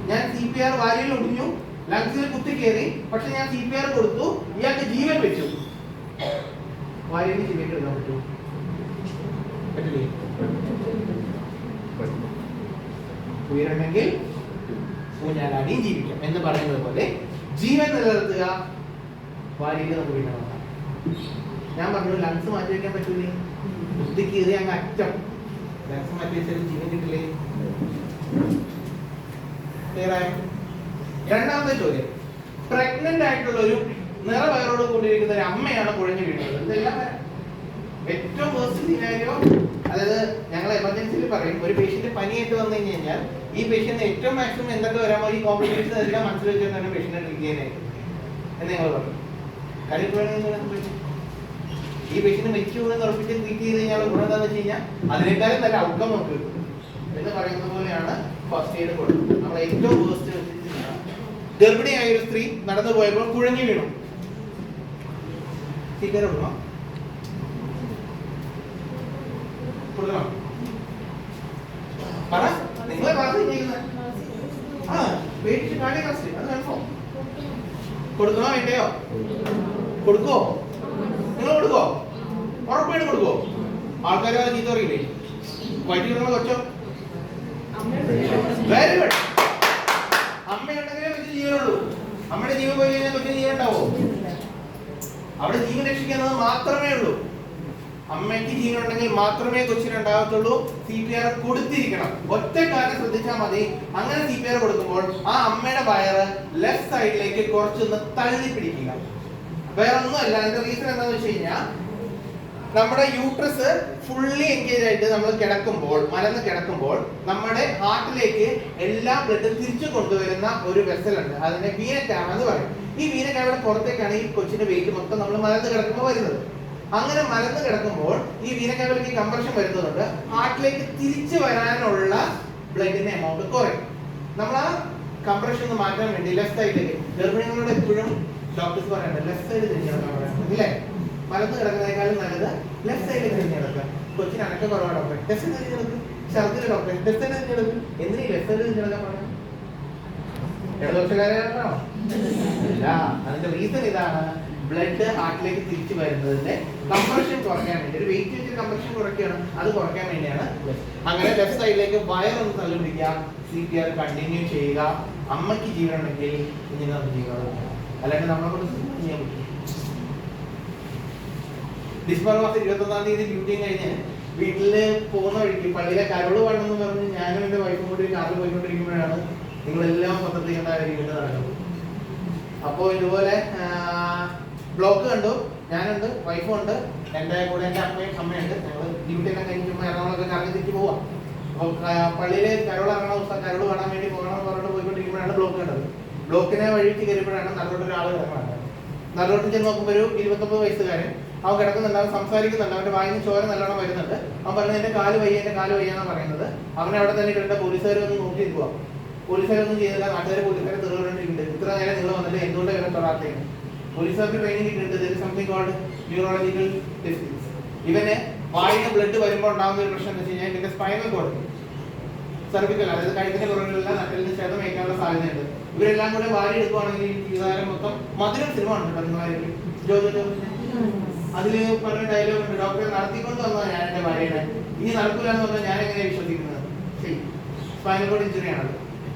ഞാൻ CPR വാരിയിൽ ഒടിഞ്ഞു, ലങ്സിൽ കുത്തി കയറി, പക്ഷെ ഞാൻ CPR കൊടുത്തു, ഇയാൾക്ക് ജീവൻ വെച്ചു. വാരിയിൽ ജീവൻ എടുക്കാൻ പറ്റുമോ? പറ്റില്ലേ? ഉയരണമെങ്കിൽ ഊഞ്ഞാലാടിയും ജീവിക്കാം എന്ന് പറയുന്നത് പോലെ ജീവൻ നിലനിർത്തുക. വാരിയിൽ നമുക്ക് വീണ ഞാൻ പറഞ്ഞു ലങ്സ് മാറ്റി വയ്ക്കാൻ പറ്റൂലേ? കുത്തി കീറി അങ്ങ് അറ്റം ലങ്സ് മാറ്റി വെച്ചാൽ ജീവൻ കിട്ടില്ലേ? ക്ലിയറായോ? രണ്ടാമത്തെ ചോദ്യം, പ്രഗ്നന്റ് ആയിട്ടുള്ള ഒരു നിറവയറോട് കൂടിയിരിക്കുന്ന ഒരു അമ്മയാണ് കുഴഞ്ഞു വീഴുന്നത്. ഇതെല്ലാം ഏറ്റവും വേസ്റ്റ് സിനാരിയോ അതായത് ഞങ്ങൾ എമർജൻസിയിൽ പറയും ഒരു പേഷ്യന്റ് പനിയായിട്ട് വന്നു കഴിഞ്ഞാൽ ഈ പേഷ്യന്റ് ഏറ്റവും മാക്സിമം എന്തൊക്കെ വരാമോ ഈ കോംപ്ലിക്കേഷൻസ് എല്ലാം മനസ്സിൽ വെച്ചിട്ടാണ് പേഷ്യന്റ് ട്രീറ്റ് ചെയ്യാനായിട്ട് എന്ന് ഞങ്ങൾ പറയും. കാര്യം ഈ പേഷ്യന്റ് മരിച്ചു എന്ന് ഉറപ്പിച്ച് ട്രീറ്റ് ചെയ്ത് കഴിഞ്ഞാൽ ഗുണം എന്താണെന്ന് വെച്ച് കഴിഞ്ഞാൽ അതിനേക്കാളും നല്ല ഔട്ട്കം നമുക്ക് കിട്ടും എന്ന് പറയുന്നത് പോലെയാണ് ഫസ്റ്റ് എയ്ഡ് കൊടുക്കുന്നത്. നമ്മൾ ഏറ്റവും വേസ്റ്റ് ഗർഭിണിയായ ഒരു സ്ത്രീ നടന്നു പോയപ്പോൾ കുഴഞ്ഞു വീണു. കൊടുക്കണം കൊടുക്കണം പറ നിങ്ങളെ ക്ലാസ് ചെയ്യുന്നത് അത് കൺഫോം കൊടുക്കണോ വേണ്ടയോ? കൊടുക്കോ? നിങ്ങൾ കൊടുക്കോ? ഉറപ്പായിട്ട് കൊടുക്കോ? ആൾക്കാരെ ചീത്ത പറയില്ലേ? വൈകിട്ട് നിങ്ങൾ കൊച്ചോ? Very good. അമ്മയുണ്ടെങ്കിലേ കൊച്ചിന് ജീവനുള്ളൂ. അമ്മയുടെ ജീവൻ പോയി കഴിഞ്ഞാൽ കൊച്ചിന് ജീവൻ ഉണ്ടാവോ? അവിടെ ജീവൻ രക്ഷിക്കുന്നത് മാത്രമേ ഉള്ളൂ. അമ്മയ്ക്ക് ജീവൻ ഉണ്ടെങ്കിൽ മാത്രമേ കൊച്ചിന് ഉണ്ടാകത്തുള്ളൂ. CPR കൊടുത്തിരിക്കണം. ഒറ്റ കാര്യം ശ്രദ്ധിച്ചാൽ മതി. അങ്ങനെ CPR കൊടുക്കുമ്പോൾ ആ അമ്മയുടെ വയറ് ലെഫ്റ്റ് സൈഡിലേക്ക് കുറച്ചൊന്ന് തള്ളി പിടിക്കുക. വേറെ ഒന്നുമല്ല. അതിന്റെ റീസൺ എന്താണെന്ന് വെച്ച് കഴിഞ്ഞാൽ നമ്മുടെ യൂട്രസ് ഫുള്ളി എൻഗേജ് ആയിട്ട് നമ്മൾ കിടക്കുമ്പോൾ, മലന്ന് കിടക്കുമ്പോൾ നമ്മുടെ ഹാർട്ടിലേക്ക് എല്ലാ ബ്ലഡും തിരിച്ചു കൊണ്ടുവരുന്ന ഒരു വെസൽ ഉണ്ട്. അതിനെ വീന കാവ എന്ന് പറയും. ഈ വീന കാവയുടെ പുറത്തേക്കാണ് ഈ കൊച്ചിന്റെ വെയിറ്റ് മൊത്തം നമ്മൾ മലന്ന് കിടക്കുമ്പോൾ വരുന്നത്. അങ്ങനെ മലന്ന് കിടക്കുമ്പോൾ ഈ വീന കാവയിലേക്ക് കംപ്രഷൻ വരുന്നതുകൊണ്ട് ഹാർട്ടിലേക്ക് തിരിച്ചു വരാനുള്ള ബ്ലഡിന്റെ എമൗണ്ട് കുറയും. നമ്മൾ ആ കംപ്രഷൻ ഒന്ന് മാറ്റാൻ വേണ്ടി ലെഫ്റ്റ് സൈഡിലേക്ക്, ഗർഭിണികളോട് എപ്പോഴും ഡോക്ടേഴ്സ് പറയുന്നത് ലെഫ്റ്റ് സൈഡ് തിരിഞ്ഞു കിടക്കാൻ പറയുന്നത് ഇല്ലേ? മലന്ന് കിടക്കുന്നതിനേക്കാളും നല്ലത് ലെഫ്റ്റ് സൈഡിലേക്ക് തിരിഞ്ഞു കിടക്കുക. കൊച്ചിന് അനക്കം കുറവാണ് ഡോക്ടർ, ടെസ്റ്റ് തിരിഞ്ഞു കിടക്കും. ഛർദിലെ ഡോക്ടർ ടെസ്റ്റ് തിരിഞ്ഞു കിടക്കും. എന്തിനാ ലെഫ്റ്റ് സൈഡിൽ തിരിഞ്ഞു കിടക്കാൻ പറയുന്നത്? ഇടതുപക്ഷക്കാരാണോ? അല്ല. അതിന്റെ റീസൺ ഇതാണ്, ബ്ലഡ് ഹാർട്ടിലേക്ക് തിരിച്ചു വരുന്നതിന്റെ കംപ്രഷൻ കുറയ്ക്കാൻ വേണ്ടി, ഒരു വെയിറ്റ് വെച്ച് കംപ്രഷൻ കുറയ്ക്കുകയാണ്, അത് കുറയ്ക്കാൻ വേണ്ടിയാണ്. അങ്ങനെ ലെഫ്റ്റ് സൈഡിലേക്ക് വയറൊന്ന് തള്ളി പിടിക്കുക. CPR കണ്ടിന്യൂ ചെയ്യുക. അമ്മയ്ക്ക് ജീവൻ ഉണ്ടെങ്കിൽ ഇങ്ങനെ നമുക്ക് ചെയ്യുക. അല്ലാണ്ട് നമ്മളെ കൊണ്ട് ചെയ്യാൻ പറ്റും. ഡിസംബർ മാസം 21-ാം തീയതി ഡ്യൂട്ടിയും കഴിഞ്ഞ് വീട്ടില് പോകുന്ന വഴിക്ക് പള്ളിയിലെ കരോള് വേണമെന്ന് പറഞ്ഞ് ഞാനും എന്റെ വൈഫും കൂടി കാറിൽ പോയിക്കൊണ്ടിരിക്കുമ്പോഴാണ് നിങ്ങളെല്ലാം പത്രത്തിൽ കണ്ട വീണ്ടും നടക്കുന്നത്. അപ്പോൾ ഇതുപോലെ ബ്ലോക്ക് കണ്ടു. ഞാനുണ്ട്, വൈഫും ഉണ്ട്, എൻ്റെ കൂടെ എൻ്റെ അമ്മയുണ്ട്. ഞങ്ങൾ ഡ്യൂട്ടി എല്ലാം കഴിഞ്ഞിട്ട് എറണാകുളമൊക്കെ കറങ്ങി തിരിച്ച് പോവാം. അപ്പോൾ പള്ളിയിലെ കരോൾ ഇറങ്ങുന്ന ദിവസം കരോൾ കാണാൻ വേണ്ടി പോകണമെന്ന് പറഞ്ഞിട്ട് പോയിക്കൊണ്ടിരിക്കുമ്പോഴാണ് ബ്ലോക്ക് കണ്ടത്. ബ്ലോക്കിനെ വഴിക്ക് കയറിയപ്പോഴാണ് നല്ലോട്ട് ഒരാൾ കിടക്കുന്നത്. നല്ലോട്ട് ചെന്ന് നോക്കുമ്പോൾ ഒരു 29 വയസ്സുകാരൻ അവൻ കിടക്കുന്നുണ്ട്. അവൻ സംസാരിക്കുന്നുണ്ട്. അവന്റെ വായിന്ന് ചോര നല്ലോണം വരുന്നുണ്ട്. അവൻ പറഞ്ഞത് എന്റെ കാല് വയ്യെന്നാണ് പറയുന്നത്. അവനെ അവിടെ തന്നെ ഇട്ടിട്ട് പോലീസുകാർ വന്ന് നോക്കി നിൽക്കുക. പോലീസുകാരൊന്നും ചെയ്തില്ല. നാട്ടുകാരെ പോലീസുകാരെ തെളിവുകൊണ്ടിരിക്കുന്നുണ്ട്. ഇത്ര നേരം നിങ്ങൾ വന്നിട്ട് എന്തുകൊണ്ട് ഇവരെ തൊടാത്തേന്ന്. പോലീസുകാർക്ക് ട്രെയിനിങ് കിട്ടുന്നുണ്ട്. Something called neurological disease. ഇവന് വായിന് ബ്ലഡ് വരുമ്പോൾ ഉണ്ടാകുന്ന ഒരു പ്രശ്നം എന്ന് വെച്ച് കഴിഞ്ഞാൽ ഇതിന്റെ സ്പൈനൽ കോഡ്, സർവിക്കൽ, അതായത് കഴുത്തിന്റെ പുറകിലെല്ലാം നട്ടലിന് ക്ഷതം ഏൽക്കാനുള്ള സാധ്യതയുണ്ട്. ഇവരെല്ലാം കൂടെ വാരി എടുക്കുവാണെങ്കിൽ ഈ ജീവിതകാലം മൊത്തം മധുരം സിനിമ ഉണ്ട്. നിങ്ങളായിരിക്കും ജോജോ അതില് പറഞ്ഞ ഡയലോഗ് ഉണ്ട്, ഡോക്ടറെ നടത്തിക്കൊണ്ട് വന്നതാണ് ഞാൻ എന്റെ ഭാര്യയുടെ, ഇനി നടക്കൂല എന്ന് പറഞ്ഞാൽ ഞാൻ എങ്ങനെയാണ് വിശ്വസിക്കുന്നത്? ശരി, സ്പൈനൽ കോഡ് ഇഞ്ചുറി ആണ്.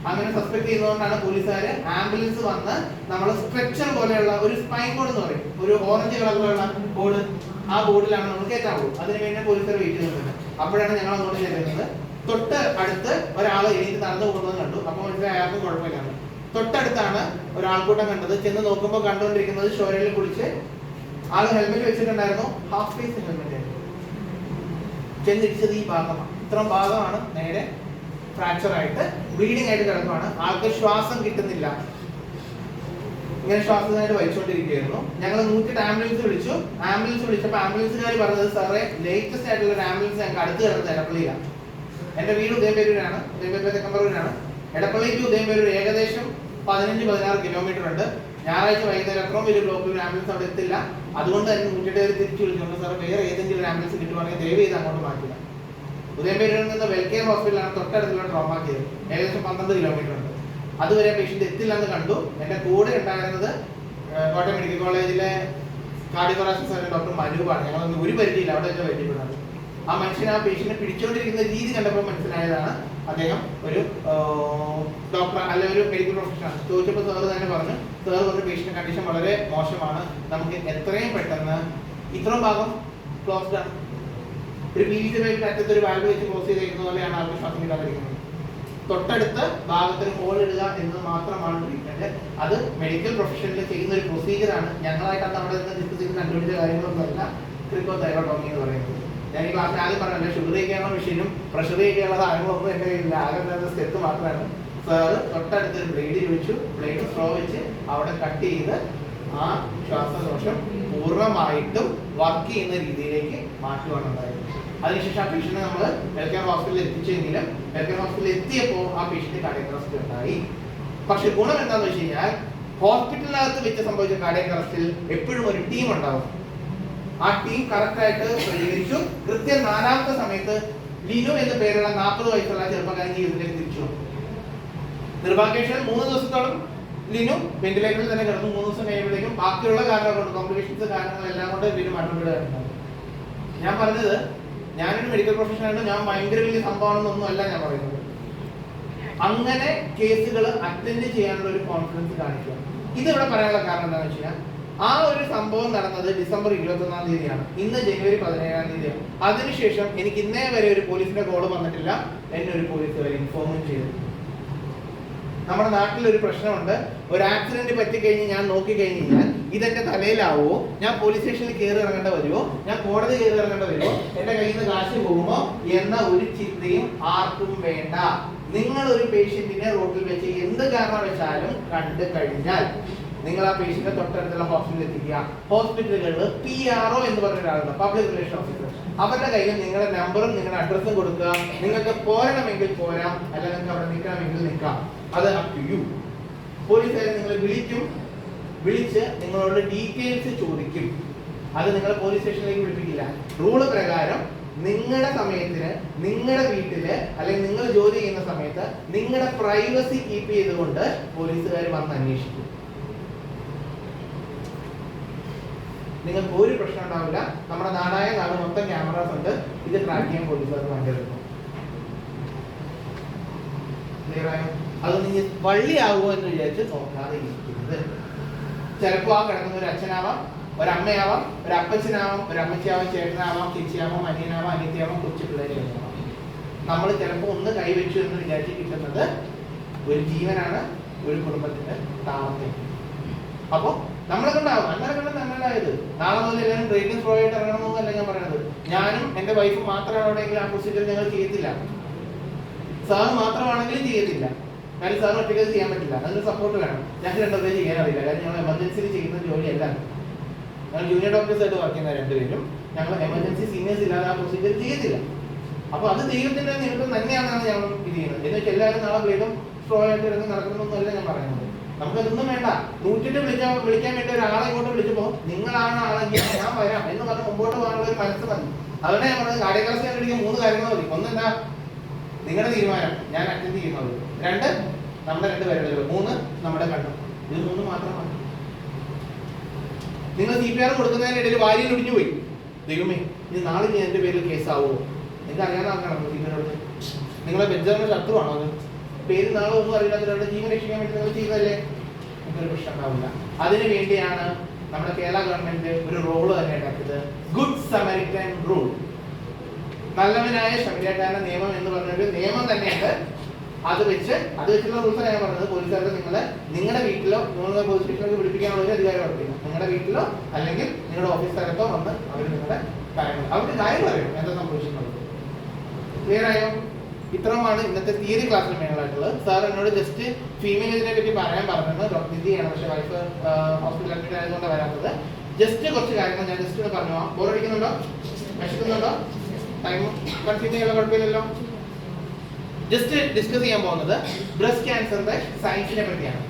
അങ്ങനെ സസ്പെക്ട് ചെയ്യുന്നതുകൊണ്ടാണ് പോലീസുകാര് ആംബുലൻസ് വന്ന് നമ്മൾ സ്ട്രെച്ചർ പോലെയുള്ള ഒരു സ്പൈൻ ബോർഡ് എന്ന് പറയും, ഒരു ഓറഞ്ച് കളറിലുള്ള ബോർഡ്, ആ ബോർഡിലാണ് നമ്മൾ കയറ്റാവുള്ളൂ. അതിന് വേണ്ടി പോലീസുകാർ വെയിറ്റ് ചെയ്യുന്നുണ്ട്. അപ്പോഴാണ് ഞങ്ങൾ അങ്ങോട്ട് ചെല്ലുന്നത്. തൊട്ട് അടുത്ത് ഒരാൾ എണീറ്റ് നടന്നു പോകുന്നത് കണ്ടു. അപ്പോൾ മനസ്സിലായി അയാൾക്കും കുഴപ്പമില്ലാന്ന്. തൊട്ടടുത്താണ് ഒരാൾക്കൂട്ടം കണ്ടത്. ചെന്ന് നോക്കുമ്പോൾ കണ്ടുകൊണ്ടിരിക്കുന്നത് ഷോരയിൽ കുളിച്ച് ആള് ഹെൽമെറ്റ് വെച്ചിട്ടുണ്ടായിരുന്നു. ഹാഫ് ഫേസ് ഹെൽമെറ്റ് ആയിരുന്നു. ചെന്നിടിച്ചത് ഈ ഭാഗമാണ്. ഇത്രയും ഭാഗമാണ് നേരെ ഫ്രാക്ചർ ആയിട്ട് ബ്ലീഡിംഗ് ആയിട്ട് കിടക്കുവാണ്. ആൾക്ക് ശ്വാസം കിട്ടുന്നില്ല. ഇങ്ങനെ ശ്വാസമായിട്ട് വലിച്ചുകൊണ്ടിരിക്കുകയായിരുന്നു. ഞങ്ങൾ 108 ആംബുലൻസ് വിളിച്ചു. ആംബുലൻസ് വിളിച്ചപ്പോൾ ആംബുലൻസുകാർ പറഞ്ഞത്, സാറേ ലേറ്റസ്റ്റ് ആയിട്ടുള്ള ഒരു ആംബുലൻസ് ഞങ്ങൾക്ക് അടുത്ത് കിടന്നത് എടപ്പള്ളിയിലാണ്. എന്റെ വീട് ഉദയംപേരൂരാണ്. ഉദയംപേരൂർ തെക്കമ്പറൂരാണ്. എടപ്പള്ളി ടു ഉദയംപേരൂർ ഏകദേശം 15-16 കിലോമീറ്റർ ഉണ്ട്. ഞായറാഴ്ച വൈകുന്നേരം അത്രയും വലിയ ബ്ലോക്കിൽ ഒരു ആംബുലൻസ് അവിടെ എത്തില്ല. അതുകൊണ്ട് തന്നെ 108 തിരിച്ചു വിളിച്ചുകൊണ്ട്, സാർ വേറെ ഏതെങ്കിലും ഒരു ആംബുലൻസ് കിട്ടുവാണെങ്കിൽ ദയവ് ചെയ്ത് അങ്ങോട്ട് മാറ്റുക. ഉദയംപേരൂരിൽ നിന്ന് വെൽക്കെയർ ഹോസ്പിറ്റലാണ് തൊട്ടടുത്തുള്ള ട്രോമാ കെയർ. ഏകദേശം 12 കിലോമീറ്റർ ഉണ്ട്. അതുവരെ പേഷ്യന്റ് എത്തില്ല എന്ന് കണ്ടു. എന്റെ കൂടെ ഉണ്ടായിരുന്നത് കോട്ടയം മെഡിക്കൽ കോളേജിലെ കാർഡിയോളജിസ്റ്റ് സർജൻ ഡോക്ടർ മനൂപാണ്. ഞങ്ങളൊന്നും ഒരു പരിധിയില്ല, അവിടെ വെച്ചാൽ പരിചയപ്പെടുന്നത്. ആ മനുഷ്യൻ ആ പേഷ്യന്റിനെ പിടിച്ചുകൊണ്ടിരിക്കുന്ന രീതി കണ്ടപ്പോൾ മനസ്സിലായതാണ് അദ്ദേഹം ഒരു ഡോക്ടർ അല്ല, ഒരു മെഡിക്കൽ പ്രൊഫഷണൽ. ചോദിച്ചപ്പോൾ സാർ തന്നെ പറഞ്ഞു, സാർ പറഞ്ഞ പേഷ്യന്റ് കണ്ടീഷൻ വളരെ മോശമാണ്, നമുക്ക് എത്രയും പെട്ടെന്ന് ഇത്രയും ഭാഗം ക്ലോസ്ഡ് ആണ്. ഒരു PVC പൈപ്പിന്റെ അറ്റത്ത് ഒരു വാൽവ് വെച്ച് ക്ലോസ് ചെയ്തേക്കുന്ന പോലെയാണ് ആൾക്ക് ശ്വാസം കിട്ടാതിരിക്കുന്നത്. തൊട്ടടുത്ത ഭാഗത്തിന് ഹോൾ ഇടുക എന്നത് മാത്രമാണ് ട്രീറ്റ്മെന്റ്. അത് മെഡിക്കൽ പ്രൊഫഷനിൽ ചെയ്യുന്ന ഒരു പ്രൊസീജിയറാണ്. ഞങ്ങളായിട്ട് അവിടെ നിന്ന് ഡിസ്കസ് ചെയ്ത് കണ്ടുപിടിച്ച കാര്യങ്ങളൊന്നും അല്ല ക്രിക്കോ തൈറോട്ടോമി എന്ന് പറയുന്നത്. ഞാൻ ഈ ക്ലാസ്സിൽ ആദ്യം പറഞ്ഞില്ല, ഷുഗർ ചെയ്യാനുള്ള മെഷീനും പ്രഷർ ചെയ്യാനുള്ള സാധനങ്ങളൊന്നും എൻ്റെ കയ്യിലില്ല. ആകെ സ്റ്റെപ്പ് മാത്രമാണ്. സാറ് തൊട്ടടുത്തൊരു ബ്ലേഡ് ചോദിച്ചു, ബ്ലേഡ് സ്ട്രോ വെച്ച് അവിടെ കട്ട് ചെയ്ത് ആ ശ്വാസകോശം പൂർണ്ണമായിട്ടും വർക്ക് ചെയ്യുന്ന രീതിയിലേക്ക് മാറ്റുകയാണ് ഉണ്ടായത്. അതിനുശേഷം ആ പേഷ്യനെ നമ്മൾ ഹെൽത്ത് കെയർ ഹോസ്പിറ്റലിൽ എത്തിച്ചെങ്കിലും ഹെൽത്ത് കെയർ ഹോസ്പിറ്റലിൽ എത്തിയപ്പോൾ ആ പേഷ്യന്റ് കാർഡിയക് അറസ്റ്റ് ഉണ്ടായി. പക്ഷെ ഗുണം എന്താണെന്ന് വെച്ച് കഴിഞ്ഞാൽ ഹോസ്പിറ്റലിനകത്ത് വെച്ച് സംഭവിച്ച കാർഡിയക് അറസ്റ്റിൽ എപ്പോഴും ഒരു ടീം ഉണ്ടാവും. ആ ടീം കറക്റ്റ് ആയിട്ട് പ്രതികരിച്ചു. കൃത്യം 4ാമത്തെ സമയത്ത് ലിനു എന്ന പേരുള്ള 40 വയസ്സുള്ള ചെറുപ്പക്കാരൻ ജീവിതത്തിലേക്ക് തിരിച്ചു വന്നു. നിർഭാഗ്യവശാൽ 3 ദിവസത്തോളം ലിനു വെന്റിലേറ്ററിൽ തന്നെ കിടന്നു. 3 ദിവസം കഴിയുമ്പോഴേക്കും ബാക്കിയുള്ള കാരണങ്ങൾ കൊണ്ട്, കോംപ്ലിക്കേഷൻസ് കാരണങ്ങളെല്ലാം കൊണ്ട് ലിനു മരണപ്പെടുകയായിരുന്നു. ഞാൻ പറഞ്ഞത്, ഞാനൊരു മെഡിക്കൽ പ്രൊഫഷണലാണ്, ഞാൻ ഭയങ്കര വലിയ സംഭവമാണെന്നൊന്നും അല്ല ഞാൻ പറയുന്നത്. അങ്ങനെ കേസുകൾ അറ്റൻഡ് ചെയ്യാനുള്ള ഒരു കോൺഫിഡൻസ് കാണിക്കുക. ഇതിവിടെ പറയാനുള്ള കാരണം എന്താണെന്ന് വെച്ച് കഴിഞ്ഞാൽ ആ ഒരു സംഭവം നടന്നത് ഡിസംബർ 21-ാം തീയതിയാണ്. ഇന്ന് ജനുവരി 17-ാം തീയതിയാണ്. അതിനുശേഷം എനിക്ക് ഇന്നേ വരെ ഒരു പോലീസിന്റെ കോള് വന്നിട്ടില്ല, എന്നെ ഒരു പോലീസ് വരെ ഇൻഫോമും ചെയ്തു. നമ്മുടെ നാട്ടിൽ ഒരു പ്രശ്നമുണ്ട്, ഒരു ആക്സിഡന്റ് പറ്റിക്കഴിഞ്ഞ് ഞാൻ നോക്കിക്കഴിഞ്ഞ് കഴിഞ്ഞാൽ ഇതെന്റെ തലയിലാവോ, ഞാൻ പോലീസ് സ്റ്റേഷനിൽ കയറി ഇറങ്ങേണ്ട വരുമോ, ഞാൻ കോടതി കയറി ഇറങ്ങേണ്ട വരുമോ, എന്റെ കയ്യിൽ നിന്ന് കാശ് പോകുമോ എന്ന ഒരു ചിന്തയും ആർക്കും വേണ്ട. നിങ്ങൾ ഒരു പേഷ്യന്റിനെ റോഡിൽ വെച്ച് എന്ത് കാരണം വെച്ചാലും കണ്ടു കഴിഞ്ഞാൽ നിങ്ങൾ ആ പേഷ്യന്റിനെ തൊട്ടടുത്തുള്ള ഹോസ്പിറ്റലിൽ എത്തിക്കുക. ഹോസ്പിറ്റലുകളിൽ PRO എന്ന് പറഞ്ഞ ഒരാളുണ്ട്, പബ്ലിക് റിലേഷൻ ഓഫീസർ. അവരുടെ കയ്യിൽ നിങ്ങളുടെ നമ്പറും നിങ്ങളുടെ അഡ്രസ്സും കൊടുക്കുക. നിങ്ങൾക്ക് പോരണമെങ്കിൽ പോരാം, അല്ല നിങ്ങൾക്ക് അവിടെ നിൽക്കണമെങ്കിൽ നിൽക്കാം. അത് അപ് ടു യു. പോലീസുകാരെ നിങ്ങൾ വിളിച്ച് നിങ്ങളോട് ഡീറ്റെയിൽസ് ചോദിക്കും. അത് നിങ്ങളെ പോലീസ് സ്റ്റേഷനിലേക്ക് വിളിപ്പിക്കില്ല. റൂള് പ്രകാരം നിങ്ങളുടെ സമയത്തിന് നിങ്ങളുടെ വീട്ടില് അല്ലെങ്കിൽ നിങ്ങൾ ജോലി ചെയ്യുന്ന സമയത്ത് നിങ്ങളുടെ പ്രൈവസി കീപ്പ് ചെയ്തുകൊണ്ട് പോലീസുകാർ വന്ന് അന്വേഷിക്കും. നിങ്ങൾക്ക് ഒരു പ്രശ്നം ഉണ്ടാവില്ല. നമ്മുടെ നാടായ നാട് മൊത്തം ക്യാമറാസ് ഉണ്ട്. ഇത് ട്രാക്ക് ചെയ്യാൻ പോലീസുകാർക്ക് ഭയങ്കര അത് നിങ്ങൾ വള്ളിയാകുമോ എന്ന് വിചാരിച്ച് നോക്കാതെ ഇരിക്കുന്നത്. ചിലപ്പോൾ ആ കിടക്കുന്ന ഒരു അച്ഛനാവാം, ഒരമ്മയാവാം, ഒരു അപ്പച്ചനാവാം, ഒരു അമ്മച്ചിയാവാം, ചേട്ടനാവാം, ചേച്ചിയാവാം, അനിയനാവാം, അനിയത്തിയാവാം, കൊച്ചു പിള്ളേരാവാം. നമ്മൾ ചിലപ്പോൾ ഒന്ന് കൈവച്ചു എന്ന് വിചാരിച്ച് കിട്ടുന്നത് ഒരു ജീവനാണ്, ഒരു കുടുംബത്തിന്റെ താളത്തെ. അപ്പൊ നമ്മളെ കൊണ്ടാവും, അങ്ങനെ കണ്ട് നല്ലതായത്. നാളെ മുതൽ എല്ലാവരും ട്രീറ്റ്മെന്റ് പ്രോ ആയിട്ട് ഇറങ്ങണമെന്നല്ല ഞാൻ പറയുന്നത്. ഞാനും എന്റെ വൈഫും മാത്രമാണെങ്കിൽ ആ പ്രൊസീജിയർ ഞങ്ങൾ ചെയ്യത്തില്ല. സാർ മാത്രമാണെങ്കിലും ചെയ്യത്തില്ല. കാര്യം സാർ ഒറ്റയ്ക്ക് ചെയ്യാൻ പറ്റില്ല, അതിന് സപ്പോർട്ട് വേണം. ഞങ്ങൾക്ക് രണ്ടുപേരും ചെയ്യാൻ അറിയില്ല. കാര്യം ഞങ്ങൾ എമർജൻസിയിൽ ചെയ്യുന്ന ജോലിയല്ല. ഞങ്ങൾ ജൂനിയർ ഡോക്ടേഴ്സ് ആയിട്ട് വർക്ക് ചെയ്യുന്ന രണ്ടുപേരും ഞങ്ങൾ എമർജൻസി സീനിയേഴ്സ് ഇല്ലാതെ ആ പ്രൊസീജിയർ ചെയ്യത്തില്ല. അപ്പൊ അത് ദൈവത്തിന്റെ നിമിത്തം തന്നെയാണെന്നാണ് ഞങ്ങൾ ഇത് ചെയ്യുന്നത്. എന്ന് വെച്ചാൽ എല്ലാവരും നാളെ ബ്ലേഡും സ്ട്രോ ആയിട്ട് ഇറങ്ങി നടക്കുന്നൊന്നുമല്ല ഞാൻ പറയുന്നത്. നമുക്കതൊന്നും വേണ്ട. 108 വിളിക്കാൻ വേണ്ടി ഒരാളെ ഇങ്ങോട്ട് വിളിച്ചപ്പോ നിങ്ങളാണ് ആളെങ്കിൽ ഞാൻ വരാം എന്ന് പറഞ്ഞ് മുമ്പോട്ട് പോകാനുള്ള ഒരു മനസ്സ് മതി. അതുകൊണ്ട് ഞാൻ പറഞ്ഞത് കാർഡിയക് അറസ്റ്റ് കണ്ടുപിടിക്കാൻ 3 കാര്യങ്ങൾ മതി. ഒന്നെന്താ, നിങ്ങളുടെ തീരുമാനം, ഞാൻ അറ്റൻഡ് ചെയ്യുന്നത്. 2 നമ്മുടെ 2 പേരുടെ. 3 നമ്മുടെ കണ്ടം. ഇത് 3 മാത്രമാണ്. നിങ്ങൾ CPR കൊടുക്കുന്നതിനിടയിൽ വാരിയിൽ ഒടിഞ്ഞു പോയി, ദൈവമേ ഇത് നാളെ ഞാൻ എന്റെ പേരിൽ കേസാവോ? നിങ്ങൾക്ക് അറിയാതെ ആക്കണം CPR. നിങ്ങളെ ബെഞ്ചറിന്റെ ശത്രുവാണോ അത്? പേര് നാളെ ഒന്നും അറിയില്ലാത്തവരുടെ ജീവൻ രക്ഷിക്കാൻ വേണ്ടി നിങ്ങൾ ചെയ്തതല്ലേ? നിങ്ങൾക്കൊരു പ്രശ്നം ഉണ്ടാവില്ല. അതിനു വേണ്ടിയാണ് നമ്മുടെ കേരള ഗവൺമെന്റ് ഒരു റോള് തന്നെ ഉണ്ടാക്കിയത്, ഗുഡ് സമരിറ്റൻ റൂൾ. നല്ലവനായ ശമരിയക്കാരന്റെ നിയമം എന്ന് പറഞ്ഞൊരു നിയമം തന്നെയുണ്ട്. അത് വെച്ചുള്ള റൂൾസ് ഞാൻ പറഞ്ഞത്. പോലീസുകാർക്ക് നിങ്ങളുടെ വീട്ടിലോ നിങ്ങൾ പോലീസ് സ്റ്റേഷനിലേക്ക് വിളിപ്പിക്കാനുള്ള ഒരു അധികാരം അവർക്കില്ല. നിങ്ങളുടെ വീട്ടിലോ അല്ലെങ്കിൽ നിങ്ങളുടെ ഓഫീസ് സ്ഥലത്തോ വന്ന് അവർ നിങ്ങളുടെ കാര്യങ്ങൾ അവർക്ക് കാര്യം അറിയും എന്താ സംഭവിച്ചിട്ടുള്ളത്. ക്ലിയർ ആയോ? ഇത്രയുമാണ് ഇന്നത്തെ തിയറി ക്ലാസ്സിൽ മെയിനായിട്ടുള്ളത്. സാർ എന്നോട് ജസ്റ്റ് ഫീമെയിലിനെ പറ്റി പറയാൻ പറഞ്ഞത് ഡോക്ടർ ദിദിയാണ്, പക്ഷേ വൈഫ് ഹോസ്പിറ്റൽ അഡ്മിറ്റ് ആയതുകൊണ്ട് വരാത്തത്. ജസ്റ്റ് കുറച്ച് കാര്യങ്ങൾ ഞാൻ ജസ്റ്റ് ഒന്ന് പറഞ്ഞു. ബോറടിക്കുന്നുണ്ടോ? വിശക്കുന്നുണ്ടോ? ടൈം കൺഫ്യൂസ് ചെയ്യാനുള്ള കുഴപ്പമില്ലല്ലോ. ജസ്റ്റ് ഡിസ്കസ് ചെയ്യാൻ പോകുന്നത് ബ്രസ്റ്റ് ക്യാൻസറിന്റെ സയൻസിനെ പറ്റിയാണ്.